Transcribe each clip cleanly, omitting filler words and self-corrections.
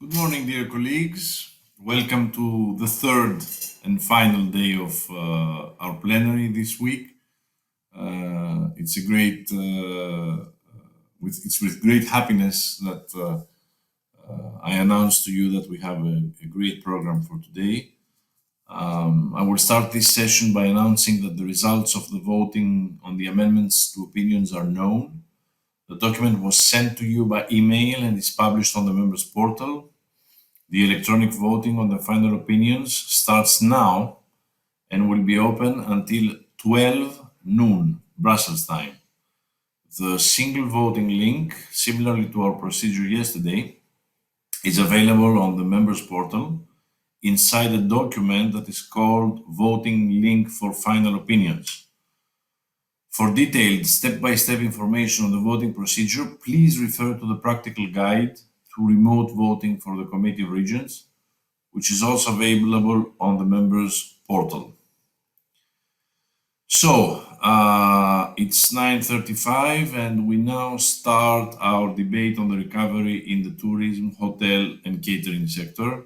Good morning, dear colleagues. Welcome to the third and final day of our plenary this week. It's a great, it's with great happiness that I announce to you that we have a great program for today. I will start this session by announcing that the results of the voting on the amendments to opinions are known. The document was sent to you by email and is published on the members' portal. The electronic voting on the final opinions starts now and will be open until 12 noon Brussels time. The single voting link, similarly to our procedure yesterday, is available on the members' portal inside a document that is called Voting Link for Final Opinions. For detailed step-by-step information on the voting procedure, please refer to the practical guide to remote voting for the Committee of Regions, which is also available on the members' portal. So, it's 9:35 and we now start our debate on the recovery in the tourism, hotel and catering sector.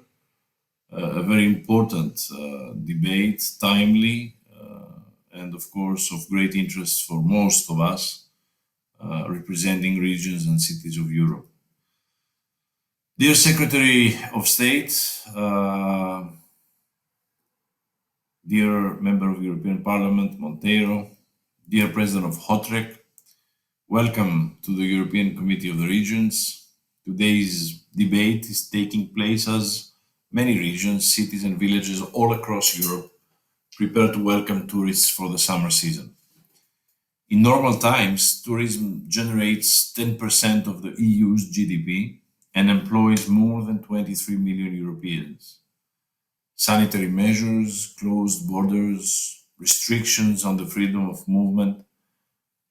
A very important debate, timely, and of course of great interest for most of us, representing regions and cities of Europe. Dear Secretary of State, dear Member of European Parliament, Monteiro, dear President of HOTREC, welcome to the European Committee of the Regions. Today's debate is taking place as many regions, cities and villages all across Europe prepare to welcome tourists for the summer season. In normal times, tourism generates 10% of the EU's GDP and employs more than 23 million Europeans. Sanitary measures, closed borders, restrictions on the freedom of movement,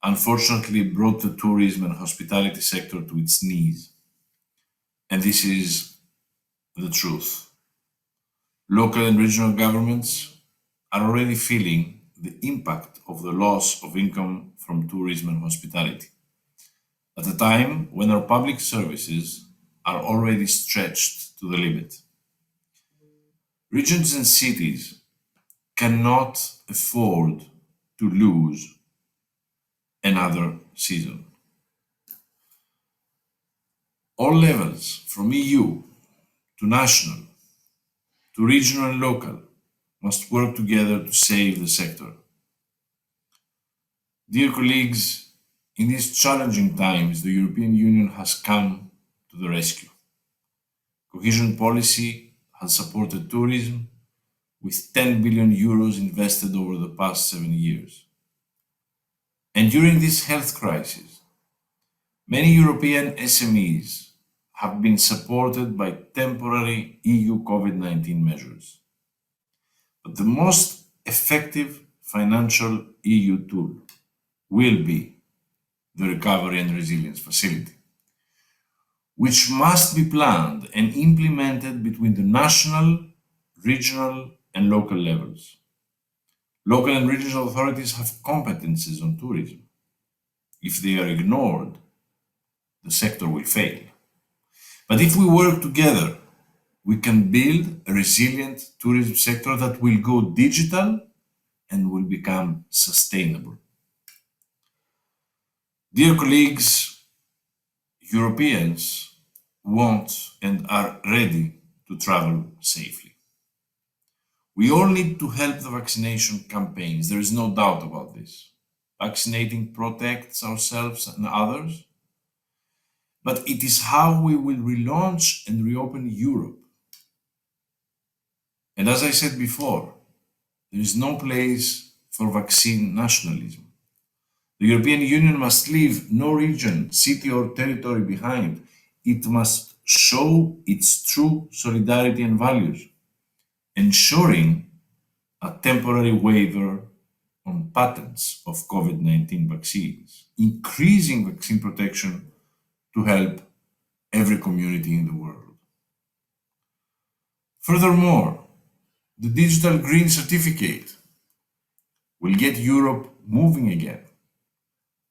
unfortunately brought the tourism and hospitality sector to its knees. And this is the truth. Local and regional governments are already feeling the impact of the loss of income from tourism and hospitality, at a time when our public services are already stretched to the limit. Regions and cities cannot afford to lose another season. All levels, from EU to national, to regional and local, must work together to save the sector. Dear colleagues, in these challenging times, the European Union has come to the rescue. Cohesion policy has supported tourism with 10 billion euros invested over the past 7 years. And during this health crisis, many European SMEs have been supported by temporary EU COVID-19 measures. But the most effective financial EU tool will be the Recovery and Resilience Facility, which must be planned and implemented between the national, regional, and local levels. Local and regional authorities have competences on tourism. If they are ignored, the sector will fail. But if we work together, we can build a resilient tourism sector that will go digital and will become sustainable. Dear colleagues, Europeans want and are ready to travel safely. We all need to help the vaccination campaigns. There is no doubt about this. Vaccinating protects ourselves and others, but it is how we will relaunch and reopen Europe. And as I said before, there is no place for vaccine nationalism. The European Union must leave no region, city or territory behind. It must show its true solidarity and values, ensuring a temporary waiver on patents of COVID-19 vaccines, increasing vaccine protection to help every community in the world. Furthermore, the digital green certificate will get Europe moving again,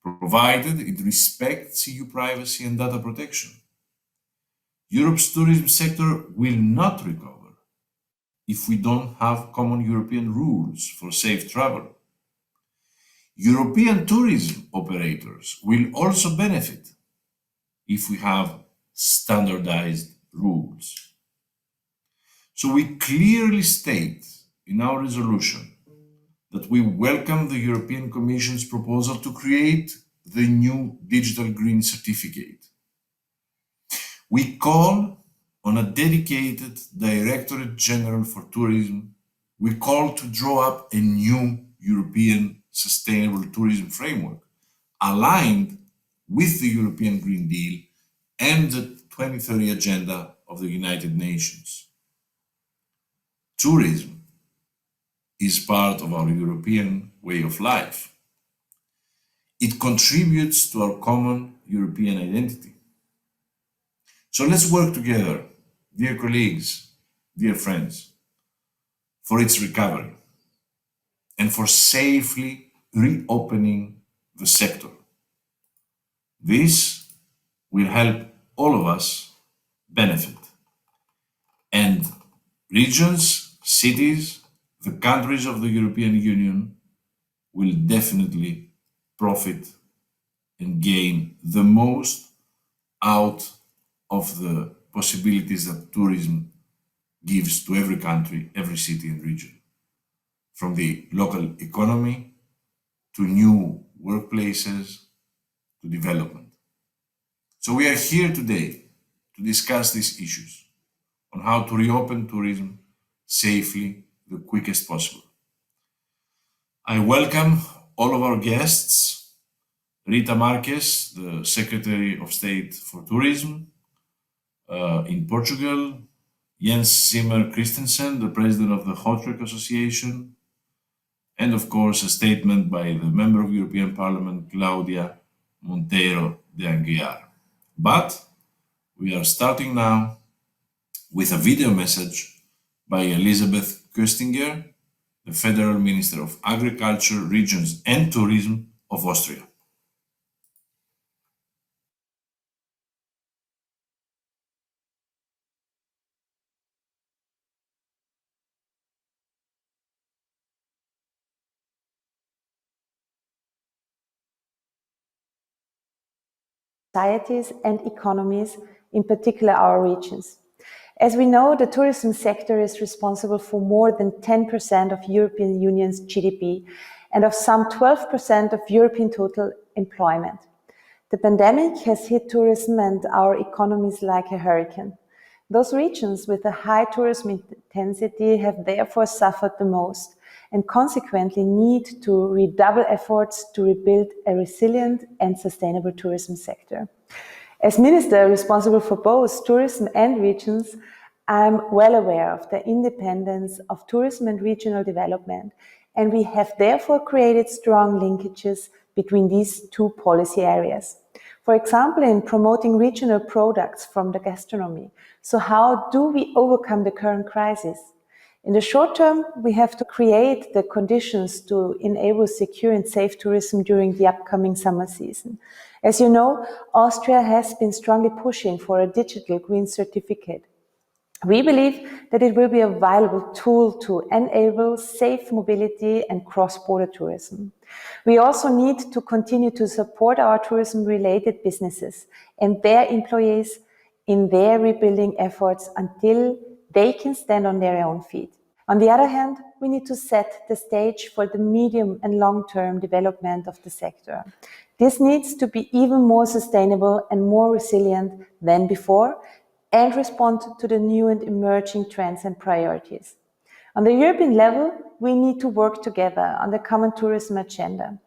provided it respects EU privacy and data protection. Europe's tourism sector will not recover if we don't have common European rules for safe travel. European tourism operators will also benefit if we have standardized rules. So we clearly state in our resolution that we welcome the European Commission's proposal to create the new digital green certificate. We call on a dedicated Directorate General for Tourism. We call to draw up a new European sustainable tourism framework aligned with the European Green Deal and the 2030 Agenda of the United Nations. Tourism is part of our European way of life. It contributes to our common European identity. So let's work together, dear colleagues, dear friends, for its recovery and for safely reopening the sector. This will help all of us benefit, and regions, cities, the countries of the European Union will definitely profit and gain the most out of the possibilities that tourism gives to every country, every city and region, from the local economy to new workplaces to development. So we are here today to discuss these issues on how to reopen tourism safely, the quickest possible. I welcome all of our guests, Rita Marques, the Secretary of State for Tourism in Portugal, Jens Zimmer Christensen, the President of the Hotellerie Association, and of course a statement by the Member of European Parliament, Claudia Monteiro de Aguiar. But we are starting now with a video message by Elisabeth Köstinger, the Federal Minister of Agriculture, Regions and Tourism of Austria. Societies and economies, in particular our regions. As we know, the tourism sector is responsible for more than 10% of European Union's GDP and of some 12% of European total employment. The pandemic has hit tourism and our economies like a hurricane. Those regions with a high tourism intensity have therefore suffered the most and consequently need to redouble efforts to rebuild a resilient and sustainable tourism sector. As Minister responsible for both tourism and regions, I'm well aware of the independence of tourism and regional development, and we have therefore created strong linkages between these two policy areas. For example, in promoting regional products from the gastronomy. So how do we overcome the current crisis? In the short term, we have to create the conditions to enable secure and safe tourism during the upcoming summer season. As you know, Austria has been strongly pushing for a digital green certificate. We believe that it will be a valuable tool to enable safe mobility and cross-border tourism. We also need to continue to support our tourism-related businesses and their employees in their rebuilding efforts until they can stand on their own feet. On the other hand, we need to set the stage for the medium and long-term development of the sector. This needs to be even more sustainable and more resilient than before and respond to the new and emerging trends and priorities. On the European level, we need to work together on the common tourism agenda.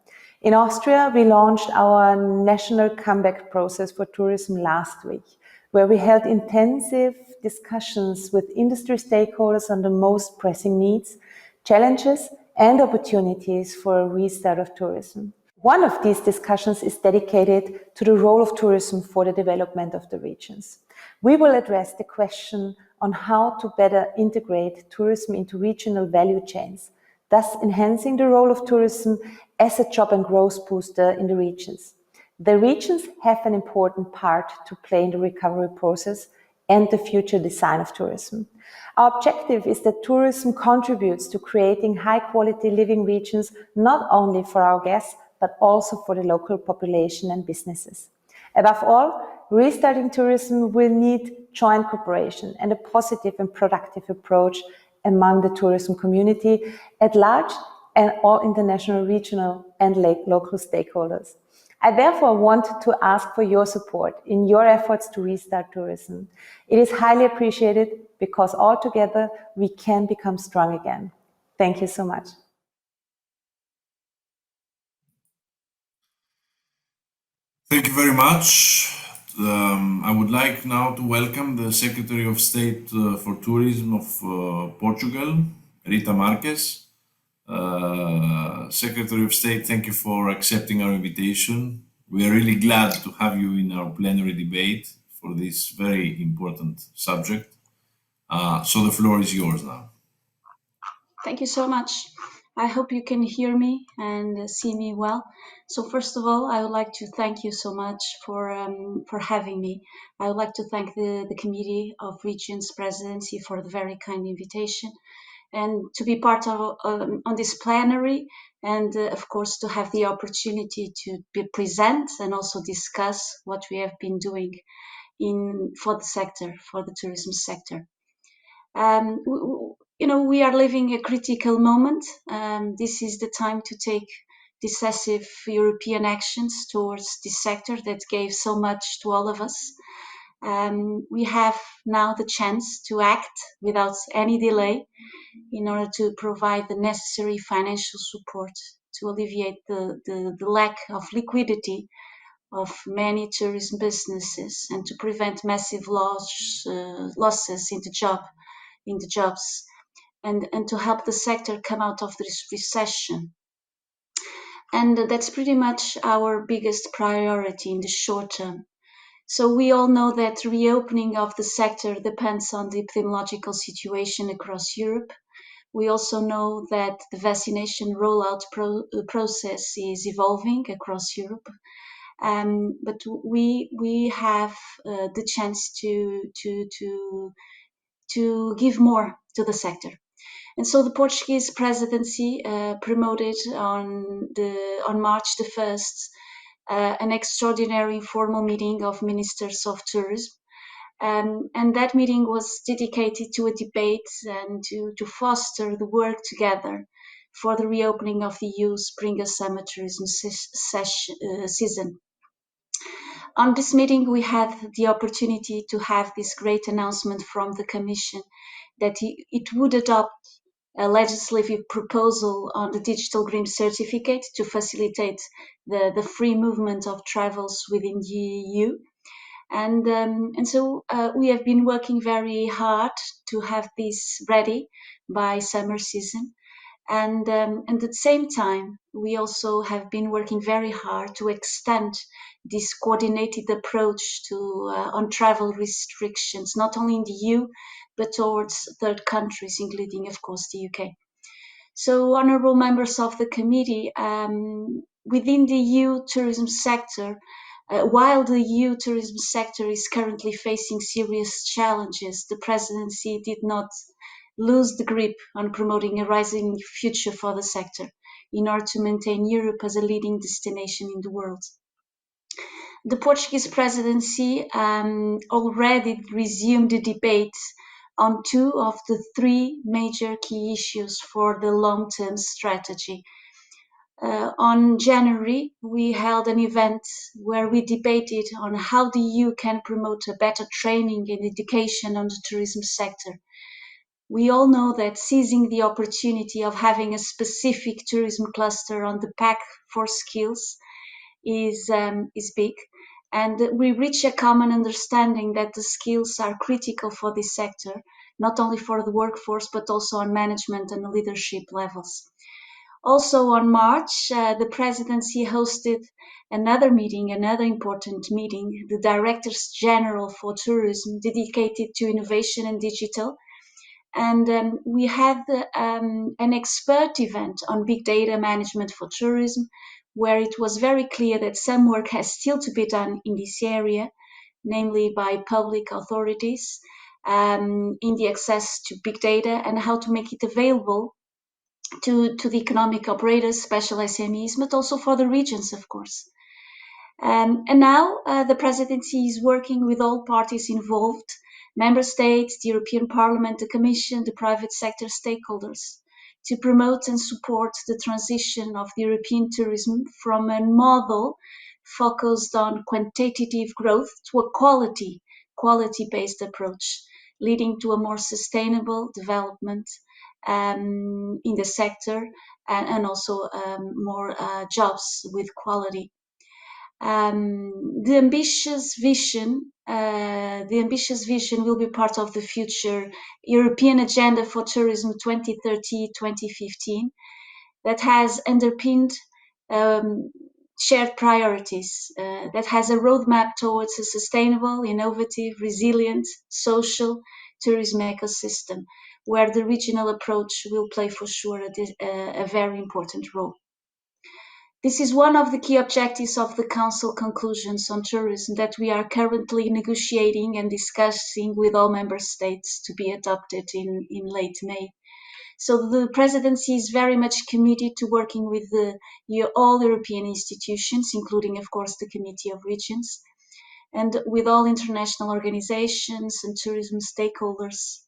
In Austria, we launched our national comeback process for tourism last week, where we held intensive discussions with industry stakeholders on the most pressing needs, challenges, and opportunities for a restart of tourism. One of these discussions is dedicated to the role of tourism for the development of the regions. We will address the question on how to better integrate tourism into regional value chains, thus enhancing the role of tourism as a job and growth booster in the regions. The regions have an important part to play in the recovery process and the future design of tourism. Our objective is that tourism contributes to creating high-quality living regions, not only for our guests, but also for the local population and businesses. Above all, restarting tourism will need joint cooperation and a positive and productive approach among the tourism community at large and all international, regional and local stakeholders. I therefore want to ask for your support in your efforts to restart tourism. It is highly appreciated because all together we can become strong again. Thank you so much. Thank you very much. I would like now to welcome the Secretary of State for Tourism of Portugal, Rita Marques. Secretary of State, thank you for accepting our invitation. We are really glad to have you in our plenary debate for this very important subject. So the floor is yours now. Thank you so much. I hope you can hear me and see me well. So first of all, I would like to thank you so much for having me. I would like to thank the Committee of Regions Presidency for the very kind invitation and to be part of on this plenary, and of course to have the opportunity to present and also discuss what we have been doing for the tourism sector. We are living a critical moment. This is the time to take decisive European actions towards this sector that gave so much to all of us. We have now the chance to act without any delay in order to provide the necessary financial support to alleviate the lack of liquidity of many tourism businesses and to prevent massive losses in the jobs and to help the sector come out of this recession. And that's pretty much our biggest priority in the short term. So we all know that reopening of the sector depends on the epidemiological situation across Europe. We also know that the vaccination rollout process is evolving across Europe. But we have the chance to give more to the sector. And so the Portuguese presidency promoted on March the 1st an extraordinary informal meeting of ministers of tourism. And that meeting was dedicated to a debate and to foster the work together for the reopening of the EU spring and summer tourism season. On this meeting, we had the opportunity to have this great announcement from the Commission that it would adopt a legislative proposal on the digital green certificate to facilitate the free movement of travels within the EU. And so we have been working very hard to have this ready by summer season. And at the same time, we also have been working very hard to extend this coordinated approach to on travel restrictions, not only in the EU, but towards third countries, including, of course, the UK. So, honourable members of the committee, within the EU tourism sector, while the EU tourism sector is currently facing serious challenges, the presidency did not lose the grip on promoting a rising future for the sector in order to maintain Europe as a leading destination in the world. The Portuguese presidency already resumed the debate on two of the three major key issues for the long-term strategy. On January, we held an event where we debated on how the EU can promote a better training and education on the tourism sector. We all know that seizing the opportunity of having a specific tourism cluster on the pack for skills is big, and we reach a common understanding that the skills are critical for this sector, not only for the workforce, but also on management and leadership levels. Also on March, the presidency hosted another important meeting, the Directors General for Tourism, dedicated to innovation and digital. And we had an expert event on big data management for tourism, where it was very clear that some work has still to be done in this area, namely by public authorities, in the access to big data and how to make it available to the economic operators, special SMEs, but also for the regions, of course. And now the presidency is working with all parties involved, member states, the European Parliament, the Commission, the private sector stakeholders, to promote and support the transition of the European tourism from a model focused on quantitative growth to a quality-based approach, leading to a more sustainable development in the sector and also more jobs with quality. The ambitious vision will be part of the future European Agenda for Tourism 2030-2015 that has underpinned shared priorities, that has a roadmap towards a sustainable, innovative, resilient, social tourism ecosystem, where the regional approach will play for sure a very important role. This is one of the key objectives of the Council conclusions on tourism that we are currently negotiating and discussing with all member states to be adopted in late May. So the presidency is very much committed to working with all European institutions, including, of course, the Committee of Regions, and with all international organizations and tourism stakeholders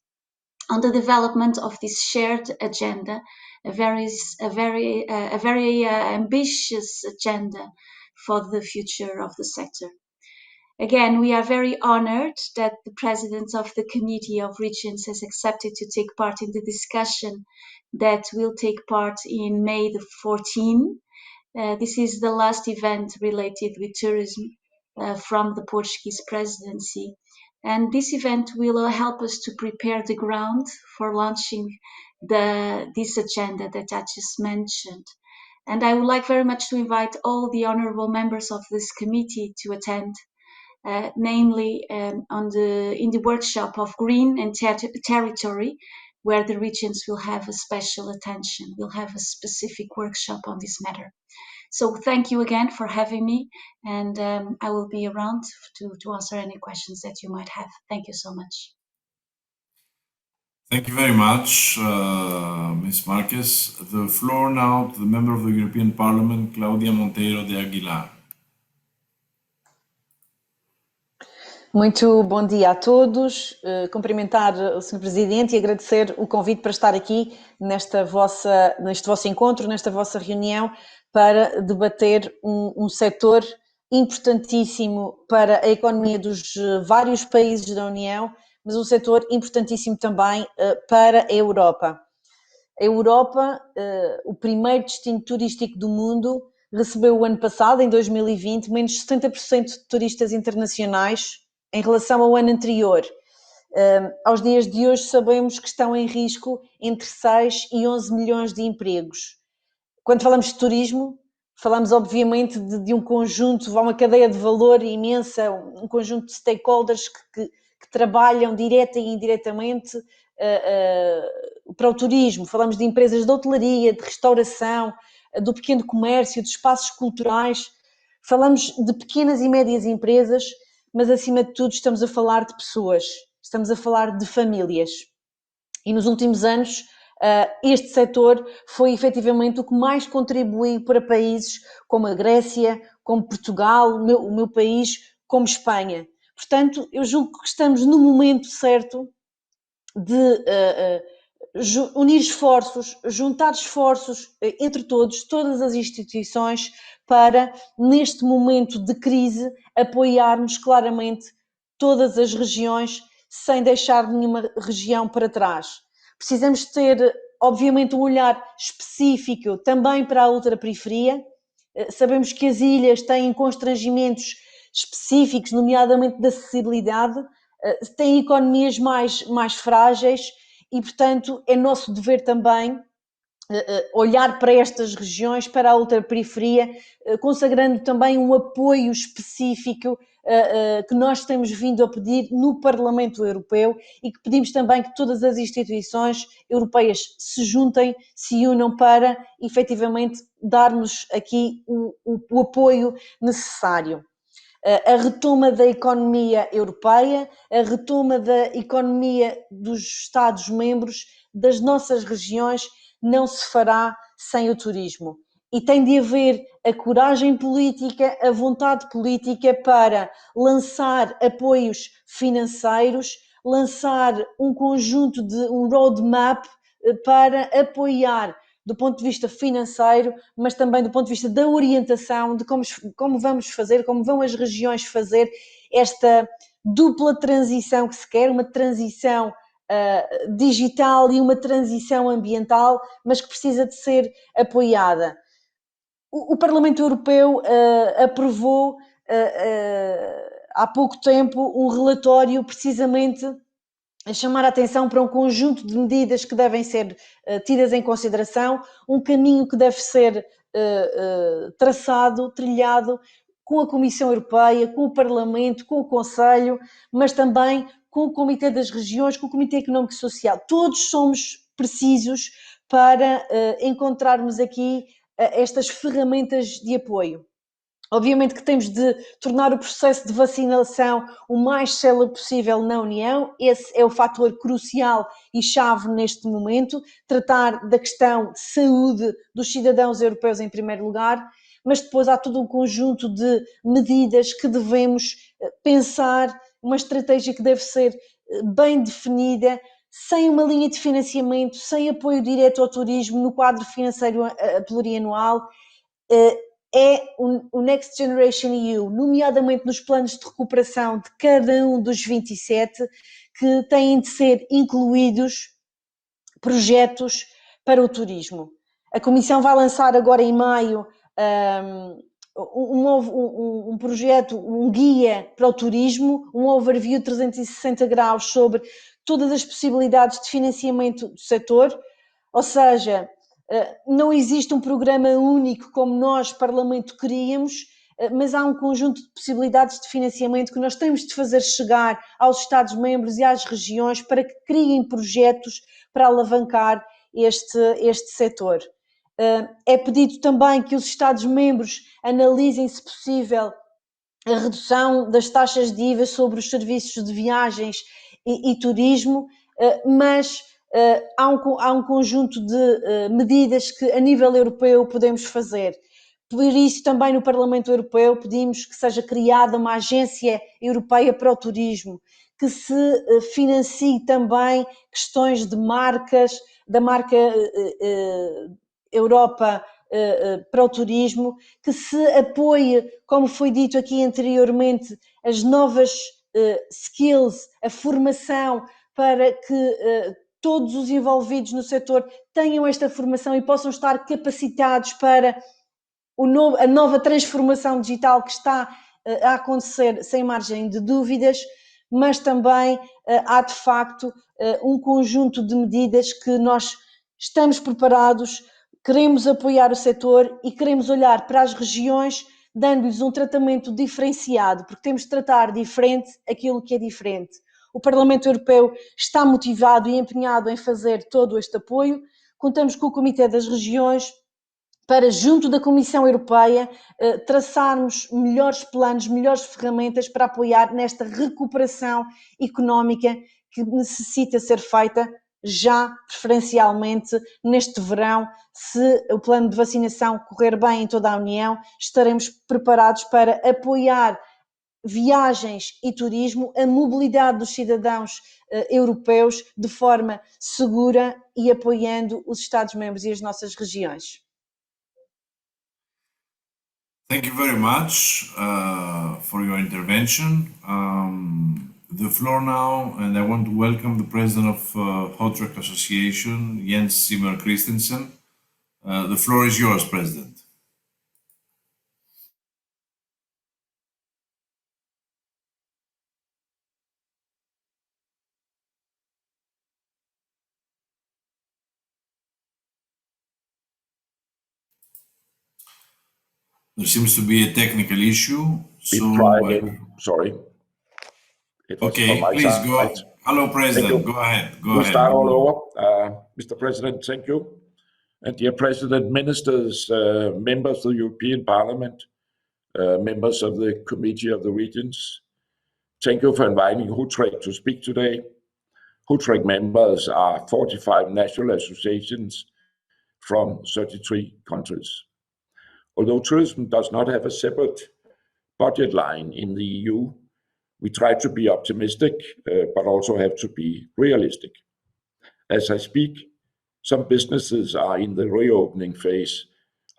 on the development of this shared agenda, a very ambitious agenda for the future of the sector. Again, we are very honored that the President of the Committee of Regions has accepted to take part in the discussion that will take part in May the 14th. This is the last event related with tourism from the Portuguese presidency. And this event will help us to prepare the ground for launching this agenda that I just mentioned. And I would like very much to invite all the honorable members of this committee to attend, namely in the workshop of Green and Territory, where the regions will have a special attention. We'll have a specific workshop on this matter. So thank you again for having me, and I will be around to answer any questions that you might have. Thank you so much. Thank you very much, Ms. Marques. The floor now to the member of the European Parliament, Claudia Monteiro de Aguilar. Muito bom dia a todos, cumprimentar o Sr. Presidente e agradecer o convite para estar aqui neste vosso encontro, nesta vossa reunião, para debater um setor importantíssimo para a economia dos vários países da União, mas um setor importantíssimo também para a Europa. A Europa, o primeiro destino turístico do mundo, recebeu o ano passado, em 2020, menos 70% de turistas internacionais em relação ao ano anterior. Aos dias de hoje sabemos que estão em risco entre 6 e 11 milhões de empregos. Quando falamos de turismo, falamos obviamente de um conjunto, uma cadeia de valor imensa, um conjunto de stakeholders que trabalham direta e indiretamente para o turismo. Falamos de empresas de hotelaria, de restauração, do pequeno comércio, de espaços culturais. Falamos de pequenas e médias empresas, mas acima de tudo estamos a falar de pessoas, estamos a falar de famílias. E nos últimos anos este setor foi efetivamente o que mais contribuiu para países como a Grécia, como Portugal, o meu país, como Espanha. Portanto, eu julgo que estamos no momento certo de unir esforços, juntar esforços entre todos, todas as instituições, para, neste momento de crise, apoiarmos claramente todas as regiões, sem deixar nenhuma região para trás. Precisamos ter, obviamente, um olhar específico também para a ultraperiferia. Sabemos que as ilhas têm constrangimentos específicos, nomeadamente de acessibilidade, têm economias mais frágeis e, portanto, é nosso dever também olhar para estas regiões, para a ultraperiferia, consagrando também um apoio específico que nós temos vindo a pedir no Parlamento Europeu e que pedimos também que todas as instituições europeias se juntem, se unam para, efetivamente, darmos aqui o apoio necessário. a retoma da economia europeia, a retoma da economia dos Estados-membros, das nossas regiões, não se fará sem o turismo. E tem de haver a coragem política, a vontade política para lançar apoios financeiros, lançar um conjunto de um roadmap para apoiar do ponto de vista financeiro, mas também do ponto de vista da orientação, de como vamos fazer, como vão as regiões fazer esta dupla transição que se quer, uma transição digital e uma transição ambiental, mas que precisa de ser apoiada. O Parlamento Europeu aprovou há pouco tempo um relatório precisamente a chamar a atenção para um conjunto de medidas que devem ser tidas em consideração, um caminho que deve ser traçado, trilhado com a Comissão Europeia, com o Parlamento, com o Conselho, mas também com o Comitê das Regiões, com o Comitê Económico e Social. Todos somos precisos para encontrarmos aqui estas ferramentas de apoio. Obviamente que temos de tornar o processo de vacinação o mais célere possível na União, esse é o fator crucial e chave neste momento, tratar da questão de saúde dos cidadãos europeus em primeiro lugar, mas depois há todo um conjunto de medidas que devemos pensar, uma estratégia que deve ser bem definida, sem uma linha de financiamento, sem apoio direto ao turismo no quadro financeiro plurianual. É o Next Generation EU, nomeadamente nos planos de recuperação de cada um dos 27, que têm de ser incluídos projetos para o turismo. A Comissão vai lançar agora em maio um projeto, um guia para o turismo, um overview 360 graus sobre todas as possibilidades de financiamento do setor, ou seja, não existe um programa único como nós, Parlamento, queríamos, mas há um conjunto de possibilidades de financiamento que nós temos de fazer chegar aos Estados-membros e às regiões para que criem projetos para alavancar este setor. É pedido também que os Estados-membros analisem, se possível, a redução das taxas de IVA sobre os serviços de viagens e turismo, mas há um conjunto de medidas que a nível europeu podemos fazer. Por isso, também no Parlamento Europeu pedimos que seja criada uma agência europeia para o turismo, que se financie também questões de marcas, da marca Europa para o turismo, que se apoie, como foi dito aqui anteriormente, as novas skills, a formação para que todos os envolvidos no setor tenham esta formação e possam estar capacitados para a nova transformação digital que está a acontecer sem margem de dúvidas, mas também há de facto um conjunto de medidas que nós estamos preparados, queremos apoiar o setor e queremos olhar para as regiões dando-lhes um tratamento diferenciado, porque temos de tratar diferente aquilo que é diferente. O Parlamento Europeu está motivado e empenhado em fazer todo este apoio. Contamos com o Comitê das Regiões para, junto da Comissão Europeia, traçarmos melhores planos, melhores ferramentas para apoiar nesta recuperação económica que necessita ser feita já, preferencialmente, neste verão. Se o plano de vacinação correr bem em toda a União, estaremos preparados para apoiar viagens e turismo, a mobilidade dos cidadãos europeus de forma segura e apoiando os Estados-membros e as nossas regiões. Thank you very much for your intervention. The floor now, and I want to welcome the president of Hotrack Association, Jens Simmer Christensen. The floor is yours, President. There seems to be a technical issue. So try again. Sorry. Okay, please go ahead. Hello, President. Go ahead. We'll start all over. Mr. President, thank you. And dear President, Ministers, members of the European Parliament, members of the Committee of the Regions. Thank you for inviting HUTREC to speak today. HUTREC members are 45 national associations from 33 countries. Although tourism does not have a separate budget line in the EU, we try to be optimistic, but also have to be realistic. As I speak, some businesses are in the reopening phase.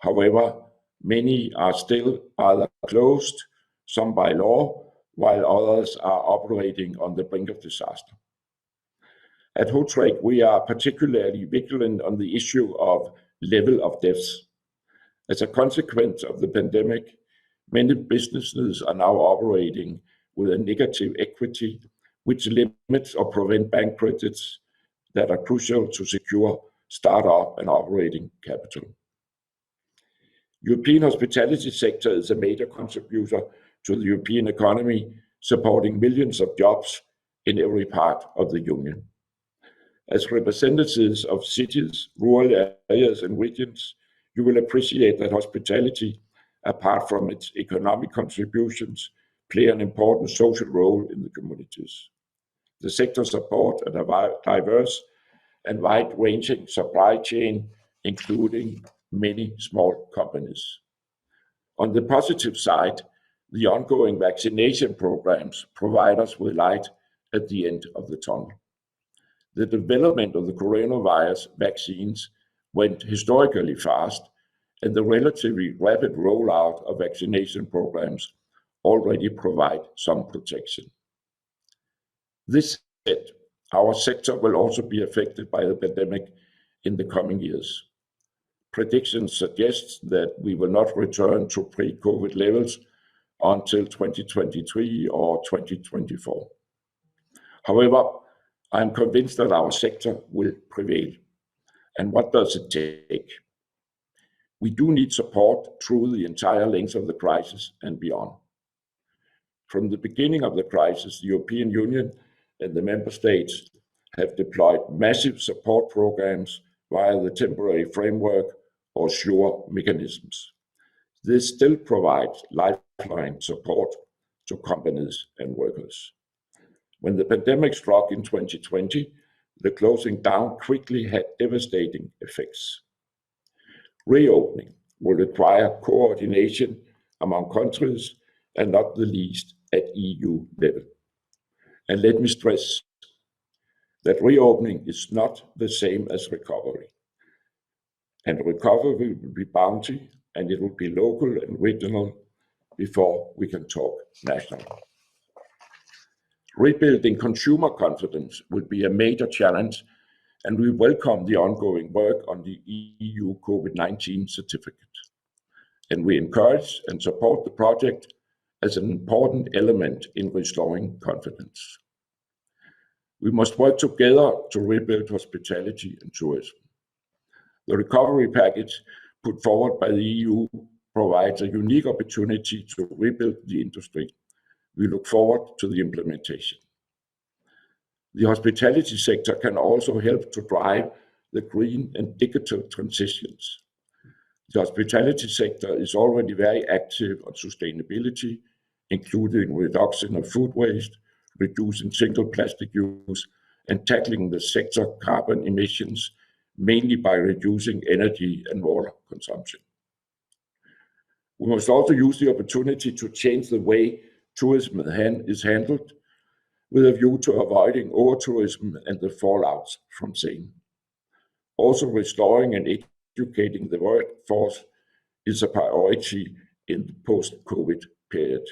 However, many are still either closed, some by law, while others are operating on the brink of disaster. At HUTREC, we are particularly vigilant on the issue of level of deaths. As a consequence of the pandemic, many businesses are now operating with a negative equity, which limits or prevent bank credits that are crucial to secure startup and operating capital. European hospitality sector is a major contributor to the European economy, supporting millions of jobs in every part of the Union. As representatives of cities, rural areas and regions, you will appreciate that hospitality, apart from its economic contributions, play an important social role in the communities. The sector supports a diverse and wide-ranging supply chain, including many small companies. On the positive side, the ongoing vaccination programs provide us with light at the end of the tunnel. The development of the coronavirus vaccines went historically fast, and the relatively rapid rollout of vaccination programs already provide some protection. This said, our sector will also be affected by the pandemic in the coming years. Predictions suggest that we will not return to pre-COVID levels until 2023 or 2024. However, I am convinced that our sector will prevail. And what does it take? We do need support through the entire length of the crisis and beyond. From the beginning of the crisis, the European Union and the member states have deployed massive support programs via the temporary framework or SURE mechanisms. This still provides lifeline support to companies and workers. When the pandemic struck in 2020, the closing down quickly had devastating effects. Reopening will require coordination among countries and not the least at EU level. And let me stress that reopening is not the same as recovery. And recovery will be bounty, and it will be local and regional before we can talk national. Rebuilding consumer confidence will be a major challenge, and we welcome the ongoing work on the EU COVID-19 certificate. And we encourage and support the project as an important element in restoring confidence. We must work together to rebuild hospitality and tourism. The recovery package put forward by the EU provides a unique opportunity to rebuild the industry. We look forward to the implementation. The hospitality sector can also help to drive the green and digital transitions. The hospitality sector is already very active on sustainability, including reduction of food waste, reducing single plastic use, and tackling the sector carbon emissions, mainly by reducing energy and water consumption. We must also use the opportunity to change the way tourism is handled, with a view to avoiding over-tourism and the fallouts from same. Also, restoring and educating the workforce is a priority in the post-COVID period.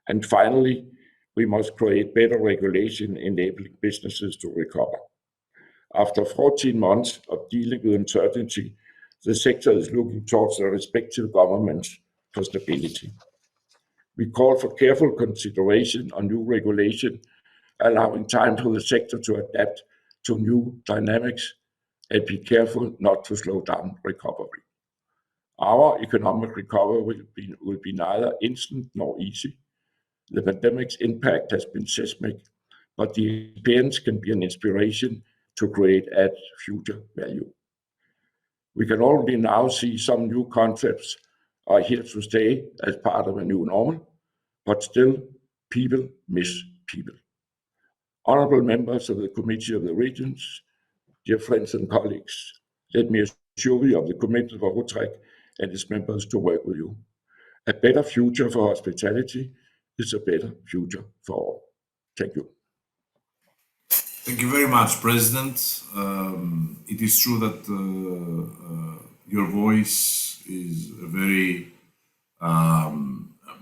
And finally, we must create better regulation enabling businesses to recover. After 14 months of dealing with uncertainty, the sector is looking towards the respective governments for stability. We call for careful consideration on new regulation, allowing time for the sector to adapt to new dynamics and be careful not to slow down recovery. Our economic recovery will be neither instant nor easy. The pandemic's impact has been seismic, but the experience can be an inspiration to create add future value. We can already now see some new concepts are here to stay as part of a new normal, but still, people miss people. Honorable members of the Committee of the Regions, dear friends and colleagues, let me assure you of the commitment of Hotrec and its members to work with you. A better future for hospitality is a better future for all. Thank you. Thank you very much, President. It is true that your voice is very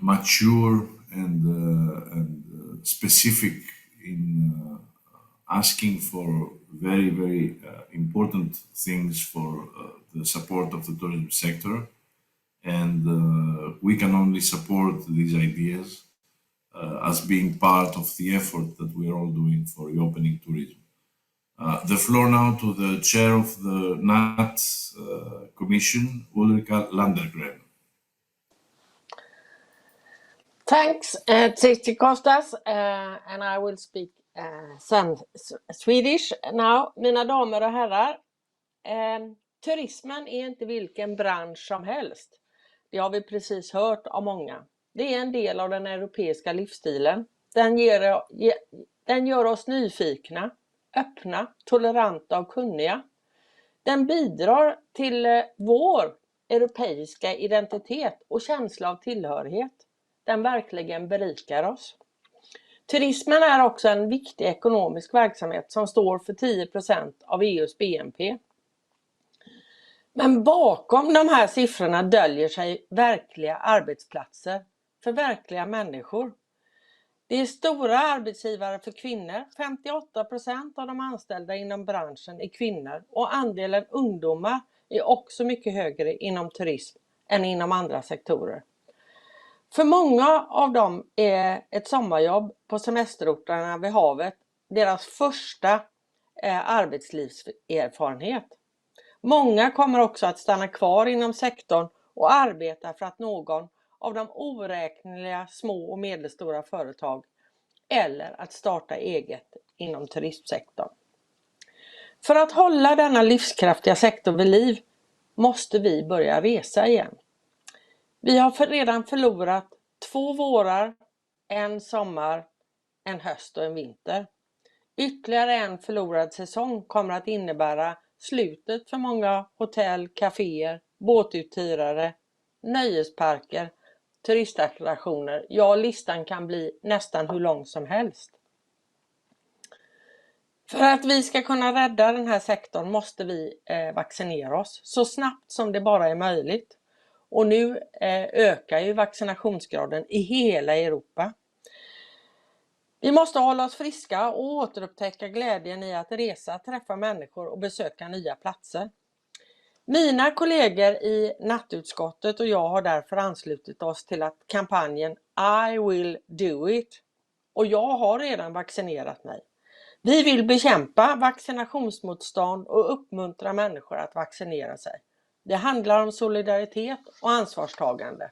mature and specific in asking for very, very important things for the support of the tourism sector. And we can only support these ideas as being part of the effort that we are all doing for reopening tourism. The floor now to the chair of the NAT Commission, Ulrika Landergren. Thanks, Tsitsi Kostas, and I will speak some Swedish now. Mina damer och herrar, turismen är inte vilken bransch som helst. Det har vi precis hört av många. Det är en del av den europeiska livsstilen. Den gör oss nyfikna, öppna, toleranta och kunniga. Den bidrar till vår europeiska identitet och känsla av tillhörighet. Den verkligen berikar oss. Turismen är också en viktig ekonomisk verksamhet som står för 10% av EU:s BNP. Men bakom de här siffrorna döljer sig verkliga arbetsplatser för verkliga människor. Det är stora arbetsgivare för kvinnor. 58% av de anställda inom branschen är kvinnor och andelen ungdomar är också mycket högre inom turism än inom andra sektorer. För många av dem är ett sommarjobb på semesterorterna vid havet deras första arbetslivserfarenhet. Många kommer också att stanna kvar inom sektorn och arbeta för att någon av de oräkneliga små och medelstora företag eller att starta eget inom turismsektorn. För att hålla denna livskraftiga sektor vid liv måste vi börja resa igen. Vi har redan förlorat 2 vårar, en sommar, en höst och en vinter. Ytterligare en förlorad säsong kommer att innebära slutet för många hotell, kaféer, båtuthyrare, nöjesparker, turistattraktioner. Ja, listan kan bli nästan hur lång som helst. För att vi ska kunna rädda den här sektorn måste vi vaccinera oss så snabbt som det bara är möjligt. Och nu ökar ju vaccinationsgraden i hela Europa. Vi måste hålla oss friska och återupptäcka glädjen i att resa, träffa människor och besöka nya platser. Mina kollegor i nattutskottet och jag har därför anslutit oss till att kampanjen I will do it. Och jag har redan vaccinerat mig. Vi vill bekämpa vaccinationsmotstånd och uppmuntra människor att vaccinera sig. Det handlar om solidaritet och ansvarstagande.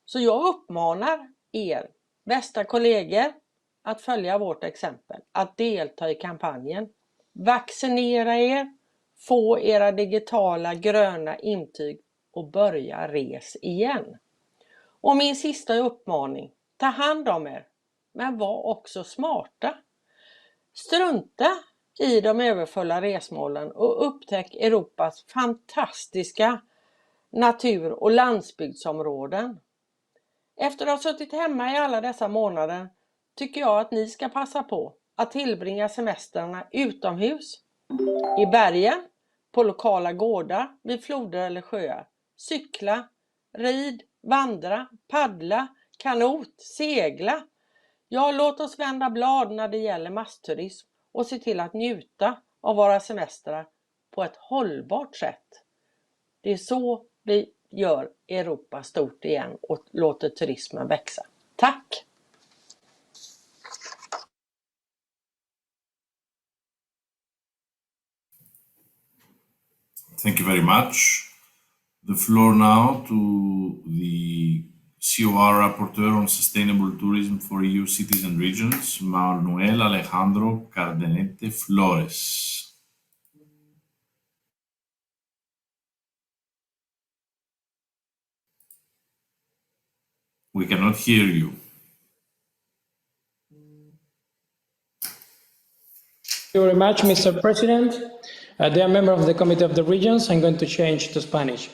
Så jag uppmanar er, bästa kollegor, att följa vårt exempel, att delta i kampanjen. Vaccinera er, få era digitala gröna intyg och börja res igen. Och min sista uppmaning, ta hand om er, men var också smarta. Strunta i de överfulla resmålen och upptäck Europas fantastiska natur- och landsbygdsområden. Efter att ha suttit hemma i alla dessa månader tycker jag att ni ska passa på att tillbringa semestrarna utomhus, i bergen, på lokala gårdar, vid floder eller sjöar. Cykla, rid, vandra, paddla, kanot, segla. Ja, låt oss vända blad när det gäller massturism och se till att njuta av våra semestrar på ett hållbart sätt. Det är så vi gör Europa stort igen och låter turismen växa. Tack! Thank you very much. The floor now to the COR Rapporteur on Sustainable Tourism for EU Cities and Regions, Manuel Alejandro Cardenete Flores. We cannot hear you. Thank you very much, Mr. President. Dear member of the Committee of the Regions, I'm going to change to Spanish.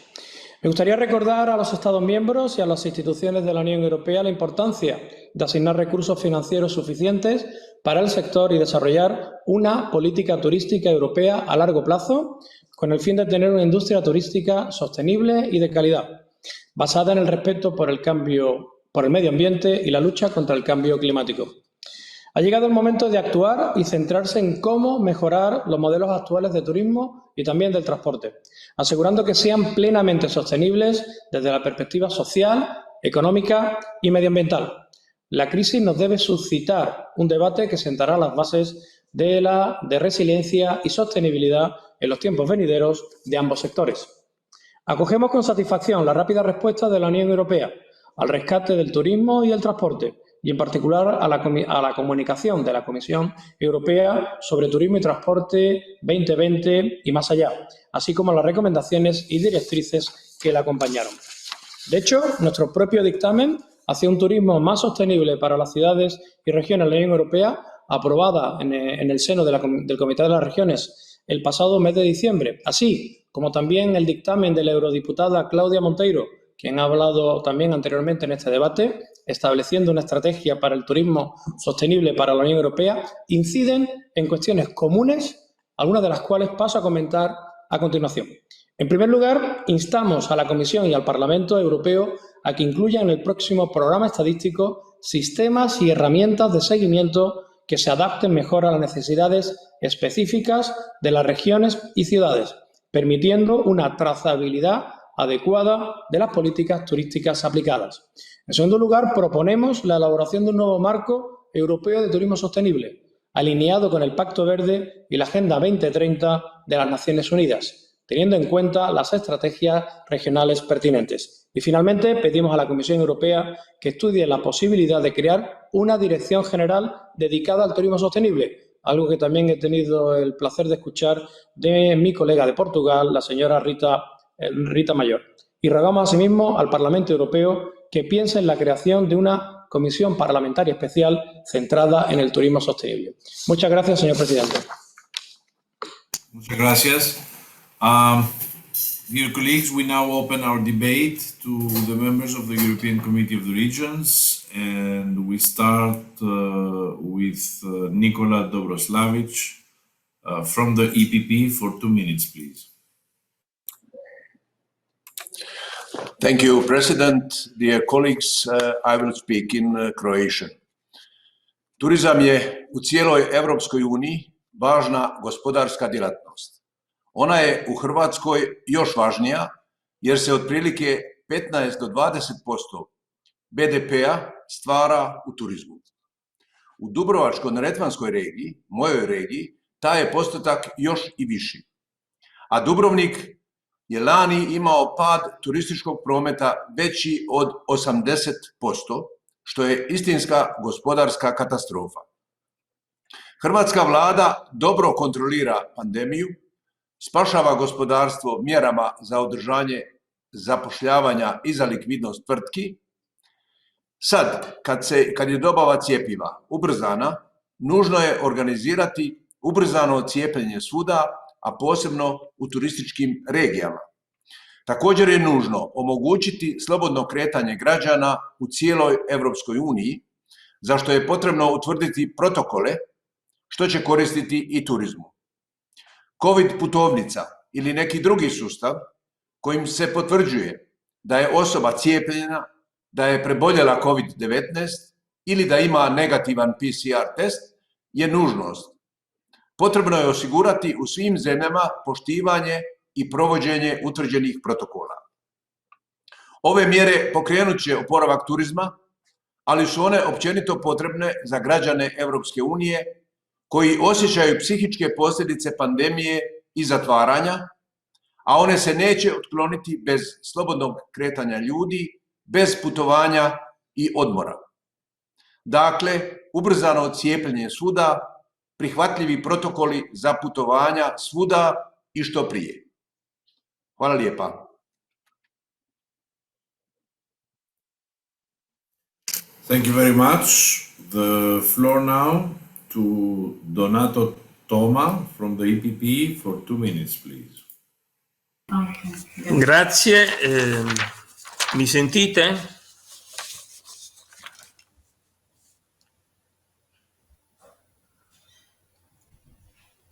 Me gustaría recordar a los Estados miembros y a las instituciones de la Unión Europea la importancia de asignar recursos financieros suficientes para el sector y desarrollar una política turística europea a largo plazo con el fin de tener una industria turística sostenible y de calidad, basada en el respeto por el medio ambiente y la lucha contra el cambio climático. Ha llegado el momento de actuar y centrarse en cómo mejorar los modelos actuales de turismo y también del transporte, asegurando que sean plenamente sostenibles desde la perspectiva social, económica y medioambiental. La crisis nos debe suscitar un debate que sentará las bases de resiliencia y sostenibilidad en los tiempos venideros de ambos sectores. Acogemos con satisfacción la rápida respuesta de la Unión Europea al rescate del turismo y el transporte, y en particular a la comunicación de la Comisión Europea sobre Turismo y Transporte 2020 y más allá, así como las recomendaciones y directrices que la acompañaron. De hecho, nuestro propio dictamen hacia un turismo más sostenible para las ciudades y regiones de la Unión Europea, aprobada en el seno del Comité de las Regiones el pasado mes de diciembre, así como también el dictamen de la eurodiputada Claudia Monteiro, quien ha hablado también anteriormente en este debate, estableciendo una estrategia para el turismo sostenible para la Unión Europea, inciden en cuestiones comunes, algunas de las cuales paso a comentar a continuación. En primer lugar, instamos a la Comisión y al Parlamento Europeo a que incluyan en el próximo programa estadístico sistemas y herramientas de seguimiento que se adapten mejor a las necesidades específicas de las regiones y ciudades, permitiendo una trazabilidad adecuada de las políticas turísticas aplicadas. En segundo lugar, proponemos la elaboración de un nuevo marco europeo de turismo sostenible, alineado con el Pacto Verde y la Agenda 2030 de las Naciones Unidas, teniendo en cuenta las estrategias regionales pertinentes. Y finalmente, pedimos a la Comisión Europea que estudie la posibilidad de crear una dirección general dedicada al turismo sostenible, algo que también he tenido el placer de escuchar de mi colega de Portugal, la señora Rita Mayor. Y rogamos asimismo al Parlamento Europeo que piense en la creación de una comisión parlamentaria especial centrada en el turismo sostenible. Muchas gracias, señor presidente. Muchas gracias. Dear colleagues, we now open our debate to the members of the European Committee of the Regions, and we start with Nikola Dobroslavic from the EPP for 2 minutes, please. Thank you, President. Dear colleagues, I will speak in Croatian. Turizam je u cijeloj Europskoj uniji važna gospodarska djelatnost. Ona je u Hrvatskoj još važnija jer se otprilike 15 do 20% BDP-a stvara u turizmu. U Dubrovačko-neretvanskoj regiji, mojoj regiji, taj je postotak još i viši. A Dubrovnik je lani imao pad turističkog prometa veći od 80%, što je istinska gospodarska katastrofa. Hrvatska vlada dobro kontrolira pandemiju, spašava gospodarstvo mjerama za održanje zapošljavanja i za likvidnost tvrtki. Sad, kad je dobava cjepiva ubrzana, nužno je organizirati ubrzano cijepljenje svuda, a posebno u turističkim regijama. Također je nužno omogućiti slobodno kretanje građana u cijeloj Europskoj uniji, za što je potrebno utvrditi protokole što će koristiti i turizmu. COVID putovnica ili neki drugi sustav kojim se potvrđuje da je osoba cijepljena, da je preboljela COVID-19 ili da ima negativan PCR test je nužnost. Potrebno je osigurati u svim zemljama poštivanje i provođenje utvrđenih protokola. Ove mjere pokrenut će oporavak turizma, ali su one općenito potrebne za građane Europske unije koji osjećaju psihičke posljedice pandemije i zatvaranja, a one se neće otkloniti bez slobodnog kretanja ljudi, bez putovanja i odmora. Dakle, ubrzano cijepljenje svuda, prihvatljivi protokoli za putovanja svuda i što prije. Hvala lijepa. Thank you very much. The floor now to Donato Toma from the EPP for 2 minutes, please. Grazie, mi sentite?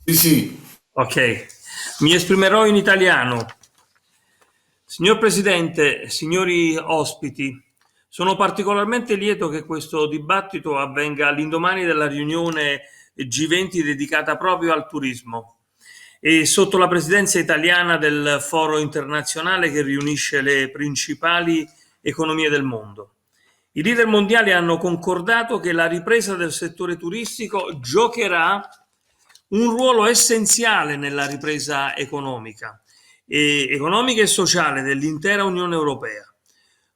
Sì. Ok, mi esprimerò in italiano. Signor Presidente, signori ospiti, sono particolarmente lieto che questo dibattito avvenga all'indomani della riunione G20 dedicata proprio al turismo e sotto la presidenza italiana del foro internazionale che riunisce le principali economie del mondo. I leader mondiali hanno concordato che la ripresa del settore turistico giocherà un ruolo essenziale nella ripresa economica e sociale dell'intera Unione Europea.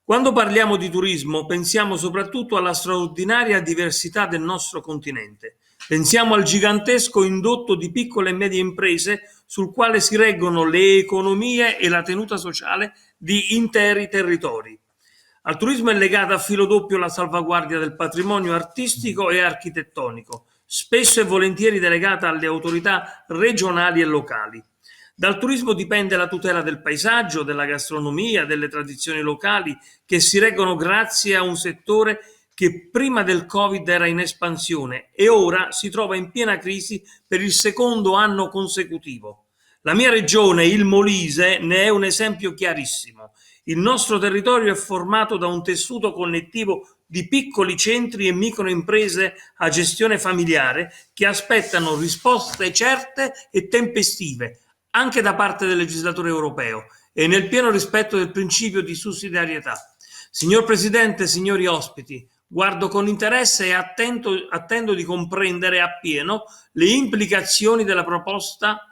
Quando parliamo di turismo pensiamo soprattutto alla straordinaria diversità del nostro continente. Pensiamo al gigantesco indotto di piccole e medie imprese sul quale si reggono le economie e la tenuta sociale di interi territori. Al turismo è legata a filo doppio la salvaguardia del patrimonio artistico e architettonico, spesso e volentieri delegata alle autorità regionali e locali. Dal turismo dipende la tutela del paesaggio, della gastronomia, delle tradizioni locali che si reggono grazie a un settore che prima del Covid era in espansione e ora si trova in piena crisi per il secondo anno consecutivo. La mia regione, il Molise, ne è un esempio chiarissimo. Il nostro territorio è formato da un tessuto connettivo di piccoli centri e microimprese a gestione familiare che aspettano risposte certe e tempestive, anche da parte del legislatore europeo e nel pieno rispetto del principio di sussidiarietà. Signor Presidente, signori ospiti, guardo con interesse e attendo di comprendere appieno le implicazioni della proposta